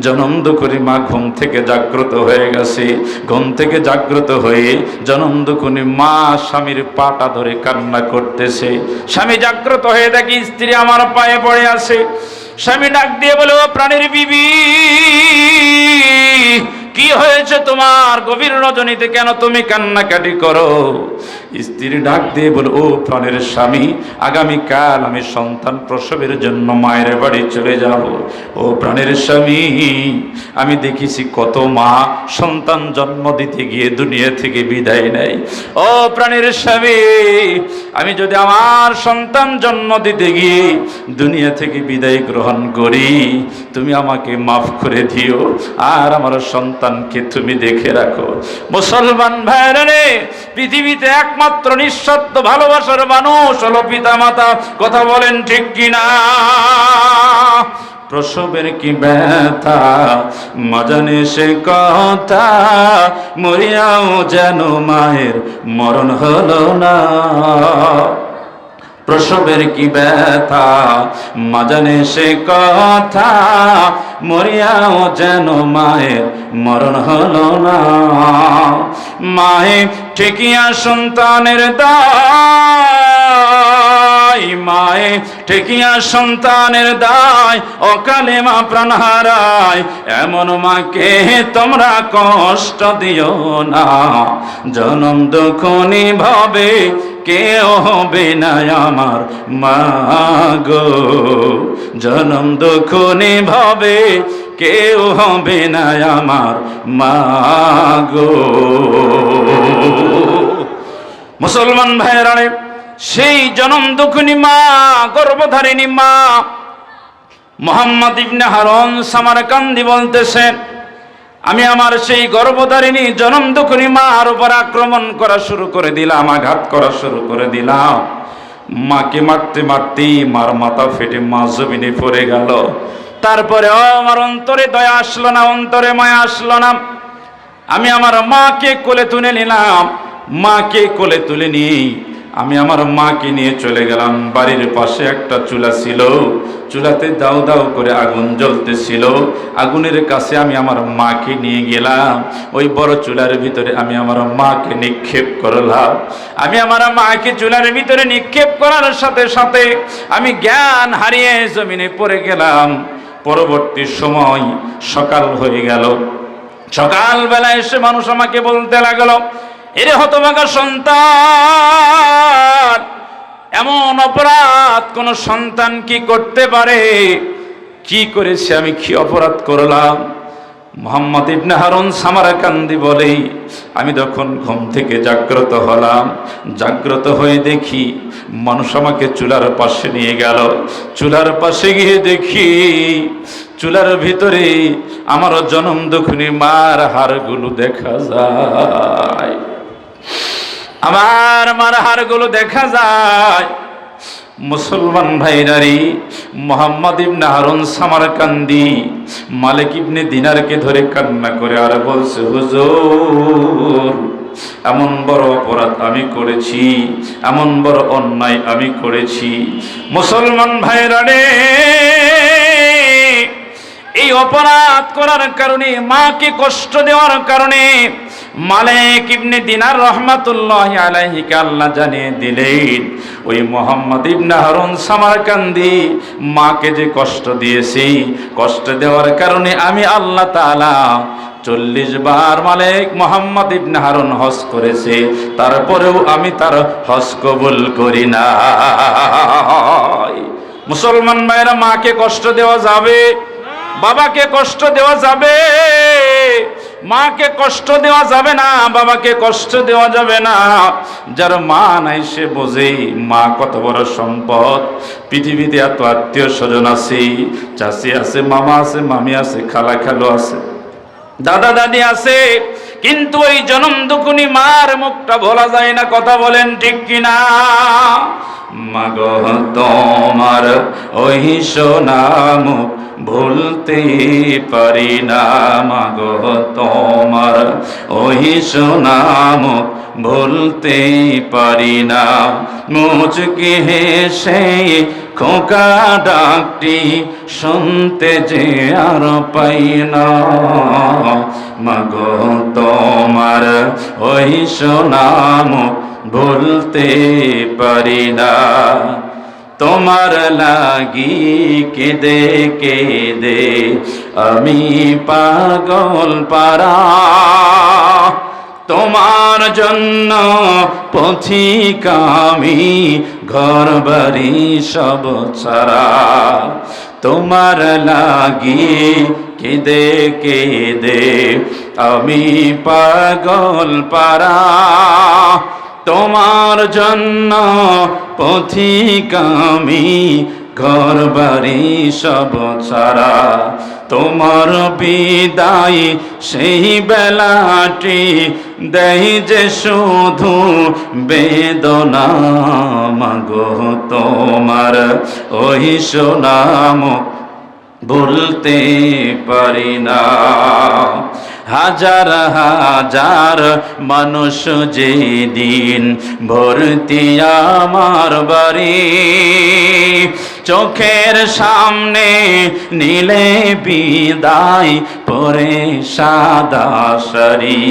জনম দুঃখিনী মা ঘুম থেকে জাগ্রত হয়ে গেছে। ঘুম থেকে জাগ্রত হয়ে জনম দুঃখিনী মা স্বামীর পাটা ধরে কান্না করতেছে। স্বামী জাগ্রত হয়ে দেখি স্ত্রী আমার পায়ে পড়ে আছে। স্বামী ডাক দিয়ে বলে, ও প্রাণের বিবি, কি হয়েছে তোমার? গভীর রজনীতে কেন তুমি কান্নাকাটি করো? স্ত্রী ডাক দিয়ে বলে, ও প্রাণের স্বামী, আগামীকাল আমি সন্তান প্রসবের জন্য মায়ের বাড়ি চলে যাব। ও প্রাণের স্বামী, আমি দেখেছি কত মা সন্তান জন্ম দিতে গিয়ে দুনিয়া থেকে বিদায় নেয়। ও প্রাণের স্বামী, আমি যদি আমার সন্তান জন্ম দিতে গিয়ে দুনিয়া থেকে বিদায় গ্রহণ করি, তুমি আমাকে মাফ করে দিও, আর আমার সন্তানকে তুমি দেখে রাখো। মুসলমান ভাইরা রে, পৃথিবীতে একমাত্র নিঃস্বার্থ ভালোবাসার মানুষ হলো পিতা মাতা। কথা বলেন ঠিক কিনা? প্রসবের কি ব্যথা মা জানে সে কথা, মরিয়াও যেন মায়ের মরণ হলো না। প্রসবের কি ব্যথা মা জানে সে কথা, মরিয়াও যেন মায়ের মরণ হলো না। মায়ে ঠেকিয়া সন্তানের দায়, মায়ে ঠেকিয়া সন্তানের দায়, অকালে মা প্রাণ হারায়, এমন মাকে তোমরা কষ্ট দিও না। জনম দুঃখিনী ভাবে কেউ হবে না আমার মা গো, জনম দুঃখিনী ভাবে কেউ হবে না আমার মা গো। মুসলমান ভাইরা, সেই জনম দুঃখিনী মা, গর্ভধারিণী মা মুহাম্মদ ইবনে হারুন সামারকান্দি বলতেছেন, আমি আমার সেই গর্ভধারিণী জনম দুঃখিনী মার উপর আক্রমণ করা শুরু করে দিলাম, আঘাত করা শুরু করে দিলাম। মাকে মারতে মারতেই মার মাথা ফেটে মা জমিনে পড়ে গেল। তারপরে আমার অন্তরে দয়া আসলো না, অন্তরে মায়া আসলো না। আমি আমার মাকে কোলে তুলে নিলাম। মাকে কোলে তুলে নিয়ে আমি আমার মাকে নিয়ে চলে গেলাম। বাড়ির পাশে একটা চুলা ছিল, চুলাতে দাউ দাউ করে আগুন জ্বলতেছিল। আগুনের কাছে আমি আমার মাকে নিয়ে গেলাম। ওই বড় চুলার ভিতরে আমি আমার মাকে নিক্ষেপ করলাম। আমি আমার মাকে চুলার ভিতরে নিক্ষেপ করার সাথে সাথে আমি জ্ঞান হারিয়ে জমিনে পড়ে গেলাম। পরবর্তী সময় সকাল হয়ে গেল। সকালবেলা এসে মানুষ আমাকে বলতে লাগলো, এরে হতভাগা সন্তান, এমন অপরাধ কোন সন্তান কি করতে পারে? কি করেছে আমি, কি অপরাধ করলাম? মুহাম্মদ ইবনে হারুন সামারকান্দি বলেই আমি তখন ঘুম থেকে জাগ্রত হলাম। জাগ্রত হয়ে দেখি মানুষ আমাকে চুলার পাশে নিয়ে গেল। চুলার পাশে গিয়ে দেখি চুলার ভিতরে আমার জনম দুঃখিনী মার হাড়গুলো দেখা যায়। আমার মার হাড়গুলো দেখা যায়। মুসলমান ভাইরারি, মুহাম্মদ ইবনে হারুন সামারকান্দি মালিক ইবনে দিনারকে ধরে কান্না করে আর বলছে, হুজুর, এমন বড় অপরাধ আমি করেছি, এমন বড় অন্যায় আমি করেছি। মুসলমান ভাইরারে, এই অপরাধ করার কারণে, মাকে কষ্ট দেওয়ার কারণে মালিক ইবনে দিনার রহমাতুল্লাহি আলাইহিকে আল্লাহ জানিয়ে দিলেন, ওই মুহাম্মদ ইবনে হারুন সামারকান্দি মাকে যে কষ্ট দিয়েছি, কষ্ট দেওয়ার কারণে আমি আল্লাহ তাআলা 40 বার মালিক মুহাম্মদ ইবনে হারুন হজ করেছে, তারপরেও আমি তার হজ কবুল করি না। মুসলমান ভাইরা, মাকে কষ্ট দেওয়া যাবে? বাবাকে কষ্ট দেওয়া যাবে? মাকে কষ্ট দেওয়া যাবে না, বাবাকে কষ্ট দেওয়া যাবে না। যার মা নাই সে বোঝে মা কত বড় সম্পদ। পৃথিবীতে এত আত্মীয় স্বজন আছে, চাচি আছে, মামা আছে, মামি আছে, খালা খালু আছে, দাদা দাদি আছে, কিন্তু ওই জনম দুঃখিনী মার মুখটা ভোলা যায় না। কথা বলেন ঠিক কিনা? মাগো তোমার ওই সোনা মুখ ভুলতে পারি না, মাগো তোমার ওই সোনা মুখ ভুলতে পারি না। মুচকি হেসে খোকা ডাকটি শুনতে যে আর পাই না, মাগো তোমার ওই সোনা মুখ ভুলতে পারি না। তোমার লাগি কেঁদে কেঁদে আমি পাগল পারা, তোমার জন্য পথিক আমি, ঘর বাড়ি সব ছাড়া। তোমার লাগি কেঁদে কেঁদে আমি পাগল পারা, তোমার জন্য পথিক আমি, ঘর বাড়ি সব ছাড়া। তোমার বিদায় সেই বেলাটি দেয় যে শুধু বেদনা, মাগো তোমার ওই সোনা মুখ ভুলতে পারি না। হাজার হাজার মানুষ যেদিন ভর্তি আমার বাড়ি, চোখের সামনে নীলে বিদায় পরে সাদা শাড়ি।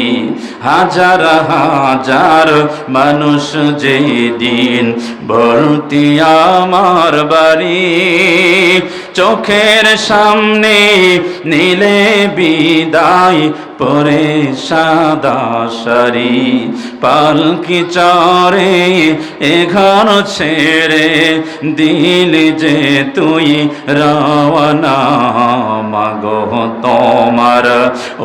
হাজার হাজার মানুষ যেদিন ভর্তি আমার বাড়ি, চোখের সামনে নীলে বিদায় পরে সাদা শাড়ি। পালকি চড়ে এ ঘর ছেড়ে দিলি যে তুই রওনা, মাগো তোমার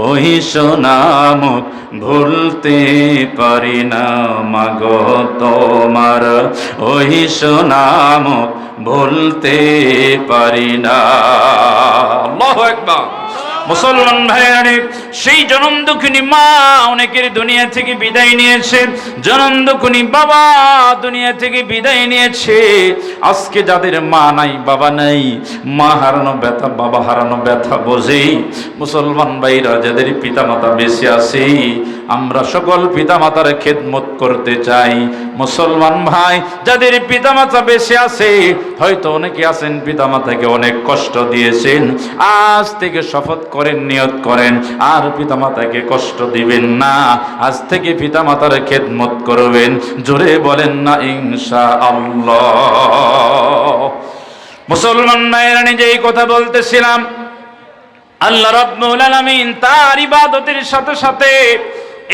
ওই সোনা মুখ ভুলতে পারি না, মাগো তোমার ওই সোনা মুখ ভুলতে পারি না। আল্লাহু আকবার। মুসলমান ভাইয়ারে, সেই জনম দুঃখিনী মা অনেকের দুনিয়া থেকে বিদায় নিয়েছে, জনম দুঃখিনী বাবা দুনিয়া থেকে বিদায় নিয়েছে। আজকে যাদের মা নাই, বাবা নাই, মা হারানো ব্যথা, বাবা হারানো ব্যথা বোঝে। মুসলমান ভাইরা, যাদের পিতামাতা বেঁচে আছে, আমরা সকল পিতামাতার খেদমত করতে চাই। মুসলমান ভাই, যাদের পিতামাতা বেঁচে আছে, হয়তো অনেকে আছেন পিতামাতাকে অনেক কষ্ট দিয়েছেন, আজ থেকে শপথ করেন, নিয়ত করেন আর পিতামাতাকে কষ্ট দিবেন না। আজ থেকে পিতামাতার খেদমত করবেন। জোরে বলেন না ইনশাআল্লাহ। মুসলমান ভাইরা, যেই কথা বলতেছিলাম, আল্লাহ রাব্বুল আলামিন তার ইবাদতের সাথে সাথে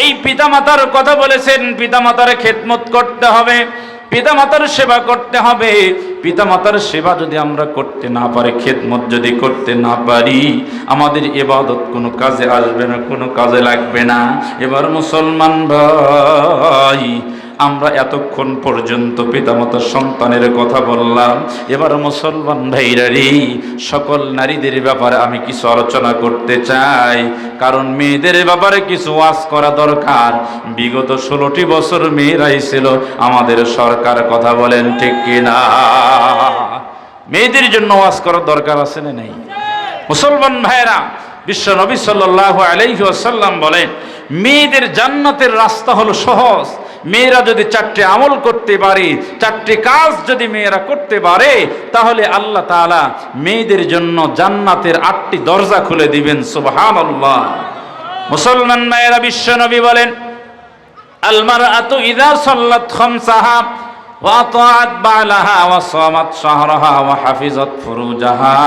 এই পিতামাতার কথা বলেছেন। পিতামাতার খেদমত করতে হবে, পিতামাতার সেবা করতে হবে। পিতামাতার সেবা যদি আমরা করতে না পারি, খেদমত যদি করতে না পারি, আমাদের ইবাদত কোনো কাজে আসবে না, কোনো কাজে লাগবে না। এবার মুসলমান ভাই, আমরা এতক্ষণ পর্যন্ত পিতামাতার সন্তানের কথা বললাম। এবার মুসলমান ভাইরা রে, সকল নারীদের ব্যাপারে আমি কিছু আলোচনা করতে চাই, কারণ মেয়েদের ব্যাপারে কিছু ওয়াজ করা দরকার। বিগত 16টি বছর মেয়েরাই ছিল আমাদের সরকার, কথা বলেন ঠিক কিনা? মেয়েদের জন্য ওয়াজ করার দরকার আছে না নেই? মুসলমান ভাইরা, বিশ্ব নবী সাল্লাল্লাহু আলাইহি ওয়াসাল্লাম বলেন, মেয়েদের জান্নাতের রাস্তা হলো সহজ। মেয়েরা যদি 4টি আমল করতে পারে, 4টি কাজ যদি মেয়েরা করতে পারে, তাহলে আল্লাহ তাআলা মেয়েদের জন্য জান্নাতের 8টি দরজা খুলে দিবেন। সুবহানাল্লাহ। মুসলমান ভাইরা, বিশ্ব নবী বলেন, আল মারআতু ইযা সাল্লাত খামসাহা ওয়া আতাআত বালাহা ওয়া সামাত শাহরাহা ওয়া হাফিজাত ফুরুজাহা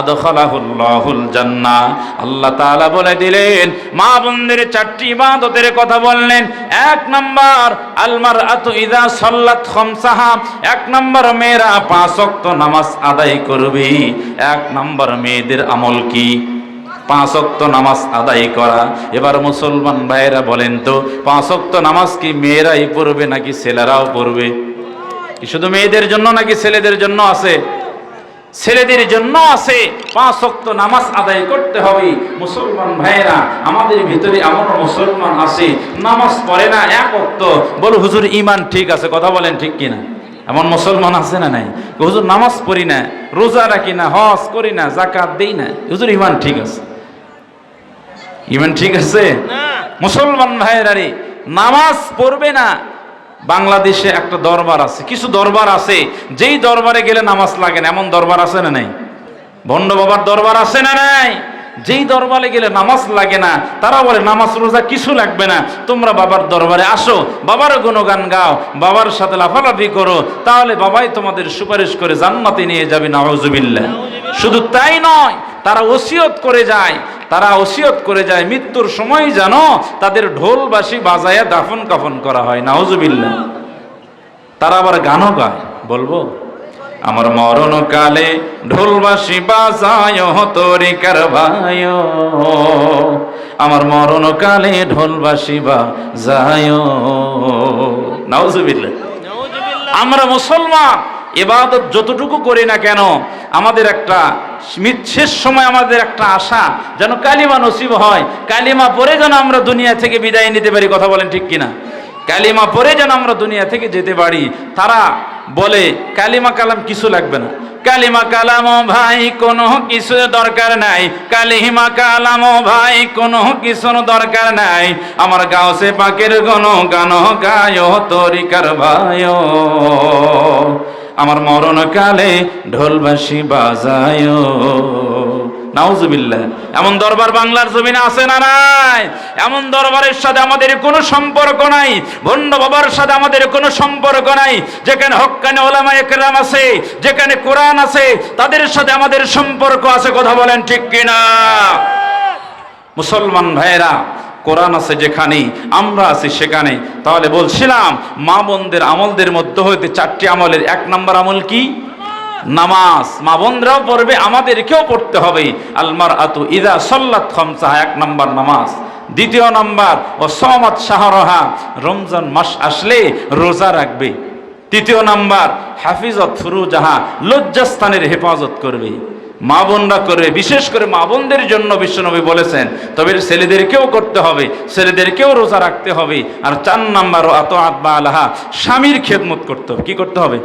আদখালাহুল্লাহুল জান্নাহ। আল্লাহ তাআলা বলে দিলেন, মা বোনদের 4টি ইবাদতের কথা বললেন। 1 নাম্বার, আল মারআতু ইযা সাল্লাত খামসাহা, 1 নাম্বার মেয়েরা 5 ওয়াক্ত নামাজ আদায় করবে। 1 নাম্বার মেয়েদের আমল কি? 5 ওয়াক্ত নামাজ আদায় করা। এবার মুসলমান ভাইয়েরা বলেন তো, 5 ওয়াক্ত নামাজ কি মেয়েরাই পড়বে নাকি ছেলেরাও পড়বে? শুধু মেয়েদের জন্য নাকি ছেলেদের জন্য আছে? ছেলেদের জন্য আছে। 5 ওয়াক্ত নামাজ আদায় করতে হবে। মুসলমান ভাইয়েরা, আমাদের ভিতরে এমন মুসলমান আছে নামাজ পড়ে না 1 ওয়াক্ত, বলো হুজুর ঈমান ঠিক আছে, কথা বলেন ঠিক কিনা? এমন মুসলমান আছে না নাই? হুজুর নামাজ পড়ি না, রোজা রাখি না, হজ করি না, যাকাত দেই না, হুজুর ঈমান ঠিক আছে। ঈমান ঠিক আছে? মুসলমান ভাইয়েরা রে, নামাজ পড়বে না। বাংলাদেশে একটা দরবার আছে, কিছু দরবার আছে যেই দরবারে গেলে নামাজ লাগে না, এমন দরবার আছে না নাই? ভণ্ড বাবার দরবার আছে না নাই? যেই দরবারে গেলে নামাজ লাগে না, তারা বলে নামাজ রোজা কিছু লাগবে না, তোমরা বাবার দরবারে আসো, বাবার গুণগান গাও, বাবার সাথে লাফালাফি করো, তাহলে বাবাই তোমাদের সুপারিশ করে জান্নাতে নিয়ে যাবে। নাউজুবিল্লাহ। শুধু তাই নয়, তারা ওসিয়ত করে যায়, তারা ওসিয়ত করে যায় মৃত্যুর সময় যেন তাদের ঢোল বাঁশি বাজায়া দাফন কাফন করা হয়। নাউজুবিল্লাহ। তারা আবার গানও গায়, বলবো, আমার মরণ কালে ঢোল বাঁশি বাজায় তরিকার ভাই, আমার মরণ কালে ঢোল বাঁশি বাজায়। নাউজুবিল্লাহ। আমরা মুসলমান ইবাদত যতটুকু করি না কেন, আমাদের একটা শেষ সময় আমাদের একটা আশা যেন কালিমা নসিব হয়, কালিমা পড়ে যেন আমরা দুনিয়া থেকে বিদায় নিতে পারি। কথা বলেন ঠিক কিনা? কালিমা পড়ে যেন আমরা দুনিয়া থেকে যেতে পারি। তারা বলে কালিমা কালাম কিছু লাগবে না, কালিমা কালাম ভাই কোনো কিছু দরকার নাই, কালিমা কালাম ভাই কোনো কিছুর দরকার নাই, আমার গাওসে পাকের গান গায় তরিকার ভাই, আমার মরণ কালে ঢোল বাঁশি বাজায়। নাউজুবিল্লাহ। এমন দরবার বাংলার জমিনে আছে না নাই? এমন দরবারের সাথে আমাদের কোনো সম্পর্ক নাই, ভণ্ড বাবার সাথে আমাদের কোনো সম্পর্ক নাই। যেখানে হক্কানি ওলামায়ে কেরাম আছে, যেখানে কোরআন আছে, তাদের সাথে আমাদের সম্পর্ক আছে। কথা বলেন ঠিক কিনা? মুসলমান ভাইয়েরা, কোরআন আছে যেখানে, আমরা আছি সেখানে। তাহলে বলছিলাম, মা বোনদের আমলদের মধ্যে হইতে 4টি আমলের 1 নম্বর আমল কি? নামাজ। মা বোনরাও পড়বে, আমাদেরকেও পড়তে হবে। আল মারআতু ইযা সাল্লাত খামসাহা, 1 নম্বর নামাজ। 2 নম্বর, ও সামাত শাহরাহা, রমজান মাস আসলে রোজা রাখবে। 3 নম্বর, হাফিজাত ফুরুজাহা, লজ্জাস্থানের হেফাজত করবে। মা বোনরা করবে, বিশেষ করে মা বোনদের জন্য বিশ্বনবী বলেছেন। তবে ছেলেদেরকেও করতে হবে, ছেলেদেরকেও রোজা রাখতে হবে। আর 4 নম্বর, আতাআত বালাহা, স্বামীর খেদমত করতে হবে। কি করতে হবে?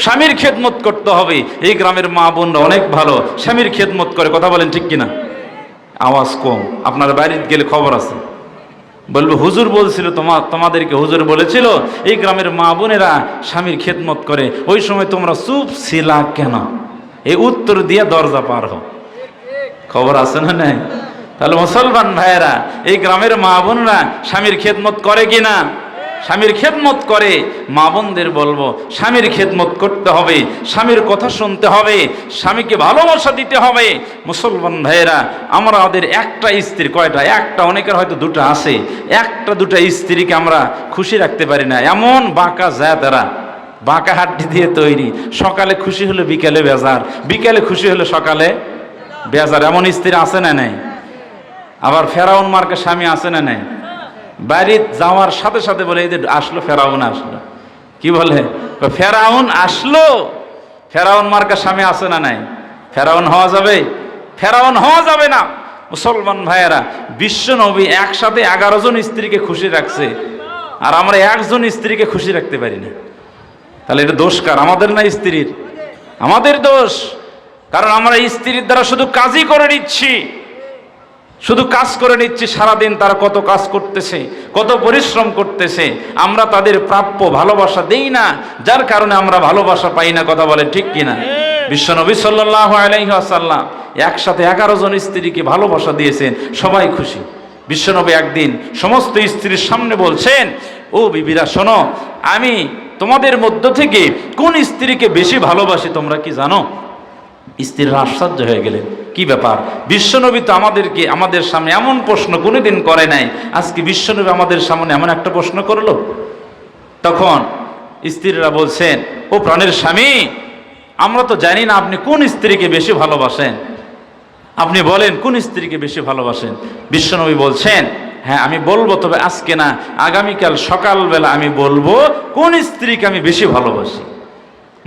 স্বামীর খেদমত করতে হবে। এই গ্রামের মা বোনরা অনেক ভালো, স্বামীর খেদমত করে। কথা বলেন ঠিক কিনা? আওয়াজ কম, আপনার বাড়িতে গেলে খবর আছে, বলবো হুজুর বলছিল, তোমাদেরকে হুজুর বলেছিল এই গ্রামের মা বোনেরা স্বামীর খেদমত করে। ওই সময় তোমরা চুপ ছিলা কেন? এই উত্তর দিয়ে দরজা পার হও। খবর আছে না নাই? তাহলে মুসলমান ভাইয়েরা, এই গ্রামের মা বোনরা স্বামীর খেদমত করে কিনা? স্বামীর খেদমত করে, মা বোনদের বলবো স্বামীর খেদমত করতে হবে, স্বামীর কথা শুনতে হবে, স্বামীকে ভালোবাসা দিতে হবে। মুসলমান ভাইয়েরা, আমরা আমাদের একটা স্ত্রী, কয়টা, একটা, অনেকের হয়তো দুটো আছে, একটা দুটা স্ত্রীকে আমরা খুশি রাখতে পারি না। এমন বাঁকা যায় তারা, বাঁকা হাড্ডি দিয়ে তৈরি, সকালে খুশি হলে বিকালে বেজার, বিকালে খুশি হলে সকালে বেজার। এমন স্ত্রী আছে না নাই? আবার ফেরাউন মার্কা স্বামী আছে না নাই? বাড়ি যাওয়ার সাথে সাথে বলে এই যে আসলো ফেরাউন আসলো, কি বলে ফেরাউন আসলো। ফেরাউন মার্কা স্বামী আছে না নাই? ফেরাউন হওয়া যাবে? ফেরাউন হওয়া যাবে না। মুসলমান ভাইয়েরা, বিশ্ব নবী একসাথে 11 জন স্ত্রীকে খুশি রাখছে, আর আমরা একজন স্ত্রীকে খুশি রাখতে পারি না। তাহলে এটা দোষ কার? আমাদের না স্ত্রীর? আমাদের দোষ। কারণ আমরা স্ত্রীর দ্বারা শুধু কাজই করে নিচ্ছি, শুধু কাজ করে নিচ্ছি। সারাদিন তারা কত কাজ করতেছে, কত পরিশ্রম করতেছে, আমরা তাদের প্রাপ্য ভালোবাসা দেই না, যার কারণে আমরা ভালোবাসা পাই না। কথা বলে ঠিক কিনা? বিশ্বনবী সাল্লাল্লাহু আলাইহি ওয়াসাল্লাম একসাথে 11 জন স্ত্রীকে ভালোবাসা দিয়েছেন, সবাই খুশি। বিশ্বনবী একদিন সমস্ত স্ত্রীর সামনে বলছেন, ও বিবিরা শোনো, আমি তোমাদের মধ্য থেকে কোন স্ত্রীকে বেশি ভালোবাসি তোমরা কি জানো? স্ত্রীরা আশ্চর্য হয়ে গেলেন, কি ব্যাপার? বিশ্বনবী তো আমাদের সামনে এমন প্রশ্ন কোনোদিন করে নাই, আজকে বিশ্বনবী আমাদের সামনে এমন একটা প্রশ্ন করলো। তখন স্ত্রীরা বলছেন, ও প্রাণের স্বামী, আমরা তো জানি না আপনি কোন স্ত্রীকে বেশি ভালোবাসেন, আপনি বলেন কোন স্ত্রীকে বেশি ভালোবাসেন। বিশ্বনবী বলছেন, হ্যাঁ আমি বলবো, তবে আজকে না, আগামীকাল সকালবেলা আমি বলবো কোন স্ত্রীকে আমি বেশি ভালোবাসি।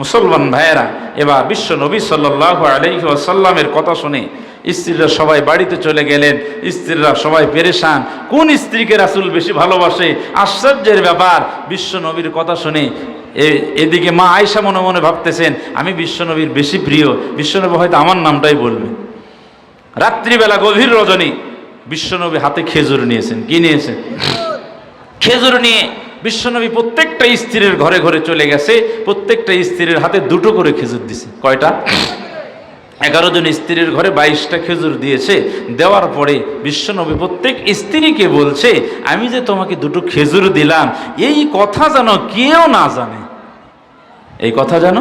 মুসলমান ভাইয়েরা, এবার বিশ্ব নবী সাল্লাল্লাহু আলাইহি ওয়াসাল্লামের কথা শুনে স্ত্রীরা সবাই বাড়িতে চলে গেলেন। স্ত্রীরা সবাই পেরেশান, কোন স্ত্রীকে রাসূল বেশি ভালোবাসে। আশ্চর্যের ব্যাপার, বিশ্ব নবীর কথা শুনে এদিকে মা আয়েশা মনে মনে ভাবতেছেন, আমি বিশ্ব নবীর বেশি প্রিয়, বিশ্বনবী হয়তো আমার নামটাই বলবে। রাত্রিবেলা গভীর রজনী, বিশ্বনবী হাতে খেজুর নিয়েছেন। কি নিয়েছেন? খেজুর নিয়ে বিশ্বনবী প্রত্যেকটা স্ত্রীর ঘরে ঘরে চলে গেছে, প্রত্যেকটা স্ত্রীর হাতে দুটো করে খেজুর দিছে। কয়টা? 11 জন স্ত্রীর ঘরে 22টা খেজুর দিয়েছে। দেওয়ার পরে বিশ্বনবী প্রত্যেক স্ত্রীকে বলছে, আমি যে তোমাকে দুটো খেজুর দিলাম, এই কথা যেন কেউ না জানে, এই কথা যেন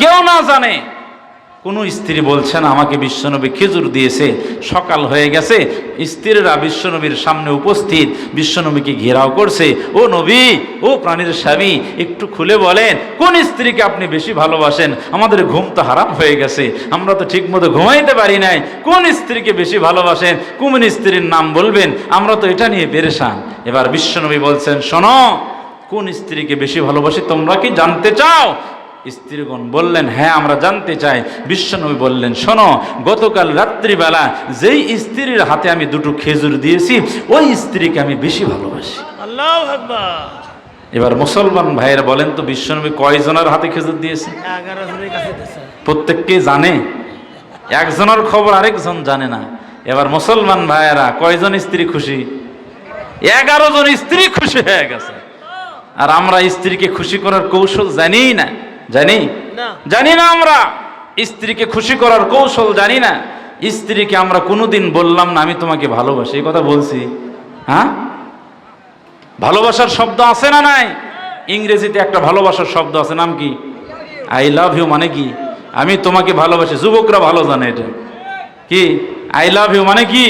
কেউ না জানে। কোন স্ত্রী বলছে না আমাকে বিশ্বনবী খেজুর দিয়েছে। সকাল হয়ে গেছে, স্ত্রীরা বিশ্বনবীর সামনে উপস্থিত, বিশ্বনবীকে ঘেরাও করছে। ও নবী, ও প্রাণীর স্বামী, একটু খুলে বলেন কোন স্ত্রীকে আপনি বেশি ভালোবাসেন? আমাদের ঘুম তো হারাম হয়ে গেছে, আমরা তো ঠিক মতো ঘুমাইতে পারি নাই। কোন স্ত্রীকে বেশি ভালোবাসেন? কোন স্ত্রীর নাম বলবেন? আমরা তো এটা নিয়ে পেরেশান। এবার বিশ্বনবী বলছেন, শোনো, কোন স্ত্রীকে বেশি ভালোবাসি তোমরা কি জানতে চাও? স্ত্রীগণ বললেন, হ্যাঁ আমরা জানতে চাই। বিশ্বনবী বললেন, শোনো, গতকাল রাত্রিবেলা যেই স্ত্রীর হাতে আমি দুটো খেজুর দিয়েছি, ওই স্ত্রীকে আমি বেশি ভালোবাসি। আল্লাহু আকবার। এবার মুসলমান ভাইয়েরা বলেন তো, বিশ্বনবী কয়জনের হাতে খেজুর দিয়েছে? 11 জনের কাছে দিয়েছে। প্রত্যেককে জানে, একজনের খবর আরেকজন জানে না। এবার মুসলমান ভাইয়েরা, কয়জন স্ত্রী খুশি? 11 জন স্ত্রী খুশি হয়ে গেছে। আর আমরা স্ত্রীকে খুশি করার কৌশল জানি না, জানি না। আমরা স্ত্রীকে খুশি করার কৌশল জানি না। স্ত্রীকে আমরা কোনোদিন বললাম না আমি তোমাকে ভালোবাসি, এই কথা বলছি? হ্যাঁ, ভালোবাসার শব্দ আছে না নাই? ইংরেজিতে একটা ভালোবাসার শব্দ আছে, নাম কি? I love you. মানে কি? আমি তোমাকে ভালোবাসি। যুবকরা ভালো জানে এটা কি। আই লাভ ইউ মানে কি?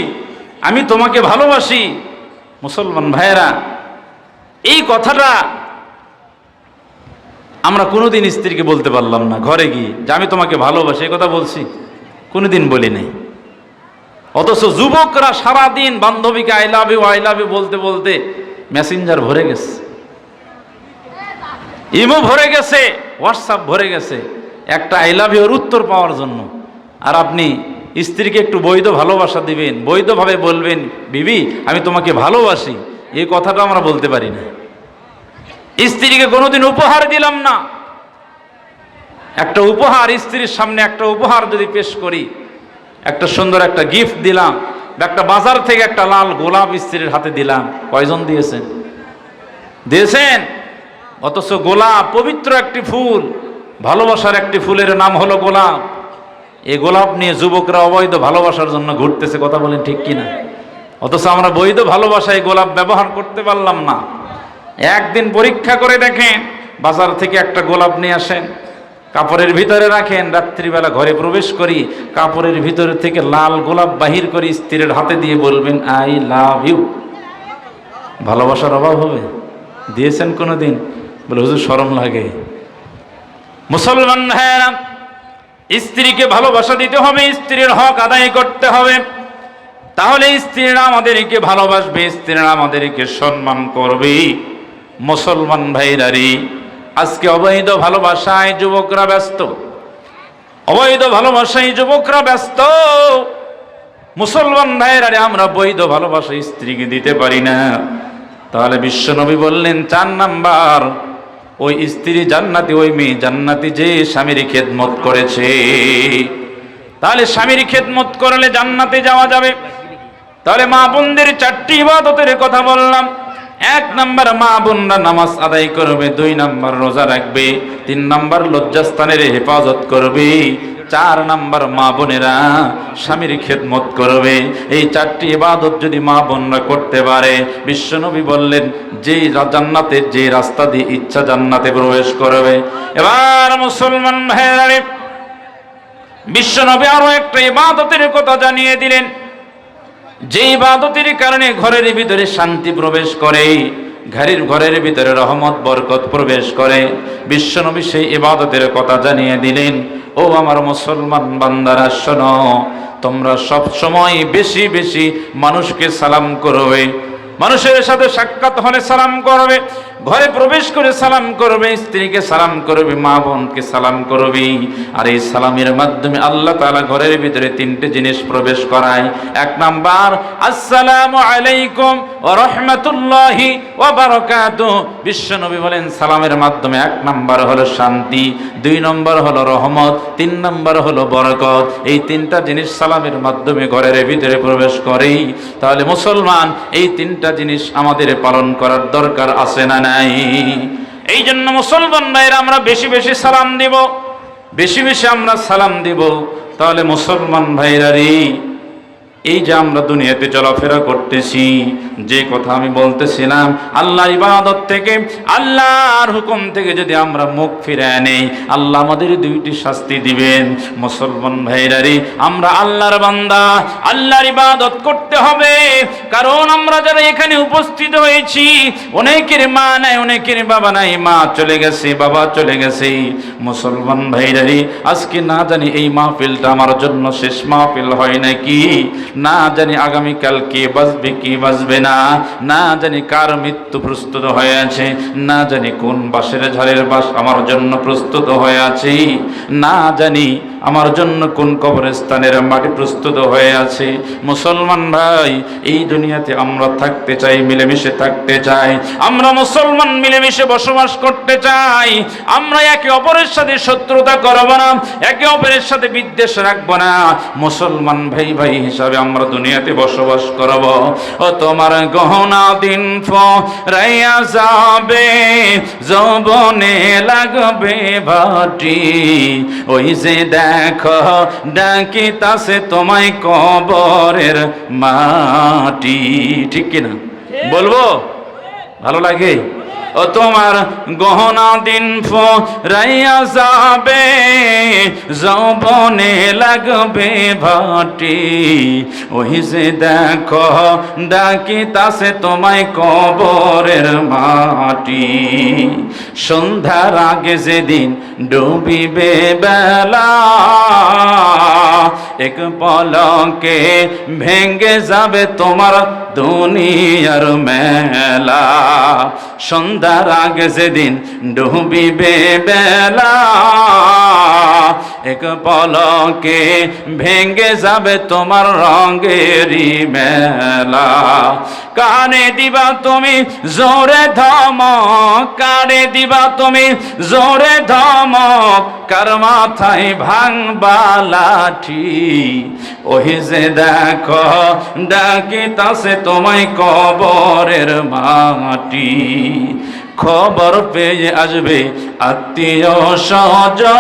আমি তোমাকে ভালোবাসি। মুসলমান ভাইয়েরা, এই কথাটা আমরা কোনোদিন স্ত্রীকে বলতে পারলাম না ঘরে গিয়ে যে আমি তোমাকে ভালোবাসি, এই কথা বলছি? কোনোদিন বলি নাই। অথচ যুবকরা সারাদিন বান্ধবীকে আই লাভ ইউ বলতে বলতে মেসেঞ্জার ভরে গেছে, ইমো ভরে গেছে, হোয়াটসঅ্যাপ ভরে গেছে একটা আই লাভ ইউর উত্তর পাওয়ার জন্য। আর আপনি স্ত্রীকে একটু বৈধ ভালোবাসা দিবেন, বৈধভাবে বলবেন, বিবি আমি তোমাকে ভালোবাসি, এই কথাটা আমরা বলতে পারি না। স্ত্রীকে কোনোদিন উপহার দিলাম না। একটা উপহার, স্ত্রীর সামনে একটা উপহার যদি পেশ করি, একটা সুন্দর একটা গিফট দিলাম, একটা বাজার থেকে একটা লাল গোলাপ স্ত্রীর হাতে দিলাম, কয়জন দিয়েছেন? দিয়েছেন? অথচ গোলাপ পবিত্র একটি ফুল, ভালোবাসার একটি ফুলের নাম হলো গোলাপ। এই গোলাপ নিয়ে যুবকরা অবৈধ ভালোবাসার জন্য ঘুরতেছে, কথা বলেন ঠিক কিনা? অথচ আমরা বৈধ ভালোবাসায় গোলাপ ব্যবহার করতে পারলাম না। একদিন পরীক্ষা করে দেখেন, বাজার থেকে একটা গোলাপ নিয়ে আসেন, কাপড়ের ভিতরে রাখেন, রাত্রিবেলা ঘরে প্রবেশ করি কাপড়ের ভিতরে থেকে লাল গোলাপ বাহির করে স্ত্রীর হাতে দিয়ে বলবেন আই লাভ ইউ। ভালোবাসার অভাব হবে? দিয়েছেন কোনোদিন? বলে হুজুর শরম লাগে। মুসলমান ভাইয়েরা, স্ত্রীকে ভালোবাসা দিতে হবে, স্ত্রীর হক আদায় করতে হবে, তাহলে স্ত্রীরা আমাদেরকে ভালোবাসবে, স্ত্রীরা আমাদেরকে সম্মান করবে। মুসলমান ভাইরারি, আজকে অবৈধ ভালোবাসায় যুবকরা ব্যস্ত, অবৈধ ভালোবাসায় যুবকরা ব্যস্ত। মুসলমান ভাইরারে, আমরা বৈধ ভালোবাসা স্ত্রীকে দিতে পারি না। তাহলে বিশ্বনবী বললেন 4 নাম্বার, ওই স্ত্রী জান্নাতি, ওই মেয়ে জান্নাতি যে স্বামীর খেদমত করেছে। তাহলে স্বামীর খেদমত করলে জান্নাতে যাওয়া যাবে। তাহলে মা বোনদের 4টি ইবাদতের কথা বললাম। 1 নাম্বার, মা বোনরা নামাজ আদায় করবে। 2 নাম্বার, রোজা রাখবে। 3 নাম্বার, লজ্জাস্থানের হেফাজত করবে। 4 নাম্বার, মা বোনেরা স্বামীর খেদমত করবে। এই 4টি ইবাদত যদি মা বোনরা করতে পারে, বিশ্বনবী বললেন যে জান্নাতের যে রাস্তা দিয়ে ইচ্ছা জান্নাতে প্রবেশ করবে। এবার মুসলমান ভাইরা, বিশ্বনবী আরো একটা ইবাদতের কথা জানিয়ে দিলেন, যে ইবাদতের কারণে ঘরের ভিতরে শান্তি প্রবেশ করে, ঘরের ভিতরে রহমত বরকত প্রবেশ করে। বিশ্বনবী সেই ইবাদতের কথা জানিয়ে দিলেন, ও আমার মুসলমান বান্দারা শোনো, তোমরা সব সময় বেশি বেশি মানুষকে সালাম করবে, মানুষের সাথে সাক্ষাৎ হলে সালাম করবে, ঘরে প্রবেশ করে সালাম করবে, স্ত্রীকে সালাম করবে, মা বোনকে সালাম করবে। আর এই সালামের মাধ্যমে আল্লাহ তাআলা ঘরের ভিতরে 3টে জিনিস প্রবেশ করায়। 1 নাম্বার, আসসালামু আলাইকুম ওয়া রাহমাতুল্লাহি ওয়া বারাকাতুহু। বিশ্বনবী বলেন সালামের মাধ্যমে 1 নাম্বার হলো শান্তি, 2 নম্বর হলো রহমত, 3 নাম্বার হলো বরকত। এই 3টা জিনিস সালামের মাধ্যমে ঘরের ভিতরে প্রবেশ করে। তাহলে মুসলমান, এই 3টা জিনিস আমাদের পালন করার দরকার আছে না? এই জন্য মুসলমান ভাইরা, আমরা বেশি বেশি সালাম দিব, বেশি বেশি আমরা সালাম দিব। তাহলে মুসলমান ভাইরা রে, এই যে আমরা দুনিয়াতে চলাফেরা করতেছি, যে কথা আমি বলতেছিলাম, আল্লাহর ইবাদত থেকে, আল্লাহর হুকুম থেকে যদি আমরা মুখ ফিরিয়ে নেই, আল্লাহ আমাদের 2টি শাস্তি দিবেন। মুসলমান ভাইরা রে, আমরা আল্লাহর বান্দা, আল্লাহর ইবাদত করতে হবে। কারণ আমরা যারা এখানে উপস্থিত হয়েছি, অনেকের মা নাই, অনেকের বাবা নাই, মা চলে গেছে, বাবা চলে গেছে। মুসলমান ভাইরা রে, আজকে না জানি এই মাহফিলটা আমার জন্য শেষ মাহফিল হয় নাকি, না জানি আগামীকাল কে বাঁচবে কি বাঁচবে না, না জানি কার মৃত্যু প্রস্তুত হয়ে আছে, না জানি কোন বাঁশের ঝাড়ের বাঁশ আমার জন্য প্রস্তুত হয়ে আছে, না জানি আমার জন্য কোন কবরস্থানের মাটি প্রস্তুত হয়ে আছে। মুসলমান ভাই, এই দুনিয়াতে আমরা থাকতে চাই, মিলেমিশে থাকতে চাই, আমরা মুসলমান মিলেমিশে বসবাস করতে চাই। আমরা একে অপরের সাথে শত্রুতা করব না, একে অপরের সাথে বিদ্বেষ রাখবো না। মুসলমান ভাই ভাই হিসাবে আমরা দুনিয়াতে বসবাস করব। ও তোমার গহনা দিন ফুরাইয়া যাবে, যৌবনে লাগবে ভাটি, ওই যে দেখো ডাকিতাছে তোমায় কবরের মাটি। ঠিক কিনা বলবো? ভালো লাগে? ও তোমার গহনা দিন ফুরাইয়া যাবে, যৌবনে লাগবে ভাটি, ওই যে দেখো ডাকিতাছে তোমায় কবরের মাটি। সন্ধ্যার আগে যেদিন ডুবিবে বেলা, এক পলকে ভেঙ্গে যাবে তোমার দুনিয়ার মেলা। সন্ধ্যার আগে যেদিন ডুবিবে বেলা, এক পলকে ভেঙ্গে যাবে তোমার রঙেরই মেলা। কানে দিবা তুমি জোরে ধমক, কানে দিবা তুমি জোরে ধমক, কার মাথায় ভাঙবা লাঠি, ওই যে দেখো ডাকিতাছে তোমায় কবরের মাটি। খবর পেয়ে আসবে আত্মীয় স্বজন,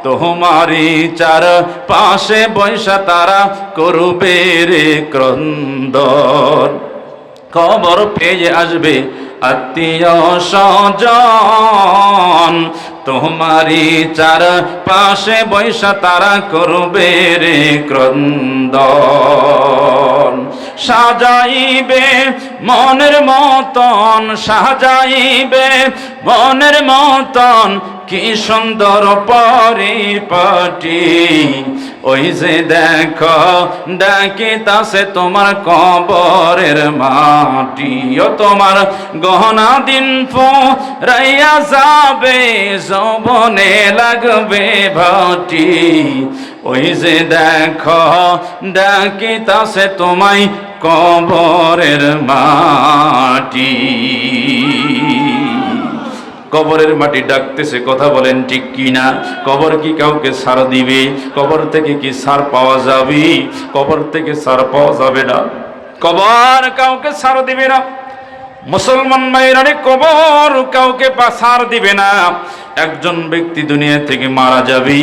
তোমারই চার পাশে বৈশা তারা করবে রে ক্রন্দন। কবর পেয়ে আসবে আত্মীয় স্বজন, তোমারই চার পাশে বৈশা তারা করবে রে ক্রন্দন। সাজাইবে মনের মতন, সাজাইবে মনের মতন, কি সুন্দর পরিপাটি। ওই যে দেখো ডাকিতাছে তোমার কবরের মাটি, ও তোমার গহনা দিন ফুরাইয়া যাবে, যৌবনে লাগবে ভাটি। ওই যে দেখো ডাকিতাছে তোমায় কবরের মাটি। কবরের মাটি ডাকতেছে, কথা বলেন ঠিক কি না? কবর কি কাউকে ছাড় দিবে? কবর থেকে কি ছাড় পাওয়া যাবে? কবর থেকে ছাড় পাওয়া যাবে না। কবর কাউকে ছাড় দিবে না। মুসলমান ভাইরা, কবর কাউকে ছাড় দিবে না। একজন ব্যক্তি দুনিয়া থেকে মারা যাবে,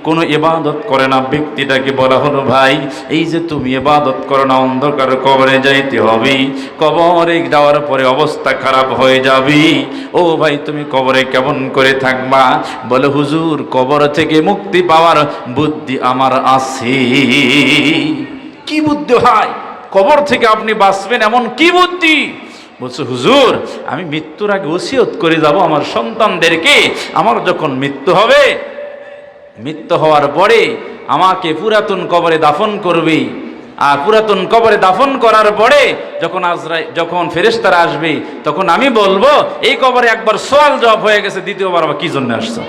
কোনো ইবাদত করে না, ব্যক্তিটাকে বলা হলো ভাই এই যে তুমি ইবাদত করো না, অন্ধকার কবরে যাইতে হবে, কবরে যাওয়ার পরে অবস্থা খারাপ হয়ে যাবে। ও ভাই তুমি কবরে কেমন করে থাকবা? বলে হুজুর কবর থেকে মুক্তি পাওয়ার বুদ্ধি আমার আছে। কি বুদ্ধি হয় কবর থেকে আপনি বাঁচবেন, এমন কি বুদ্ধি? বলছে হুজুর আমি মৃত্যুর আগে ওসিয়ত করে যাব আমার সন্তানদেরকে, আমার যখন মৃত্যু হবে, মৃত্যু হওয়ার পরে আমাকে পুরাতন কবরে দাফন করবে, আর পুরাতন কবরে দাফন করার পরে যখন ফেরেশতারা আসবে তখন আমি বলবো এই কবরে একবার সওয়াল জবাব হয়ে গেছে, দ্বিতীয়বার আবার কি জন্য আসছো?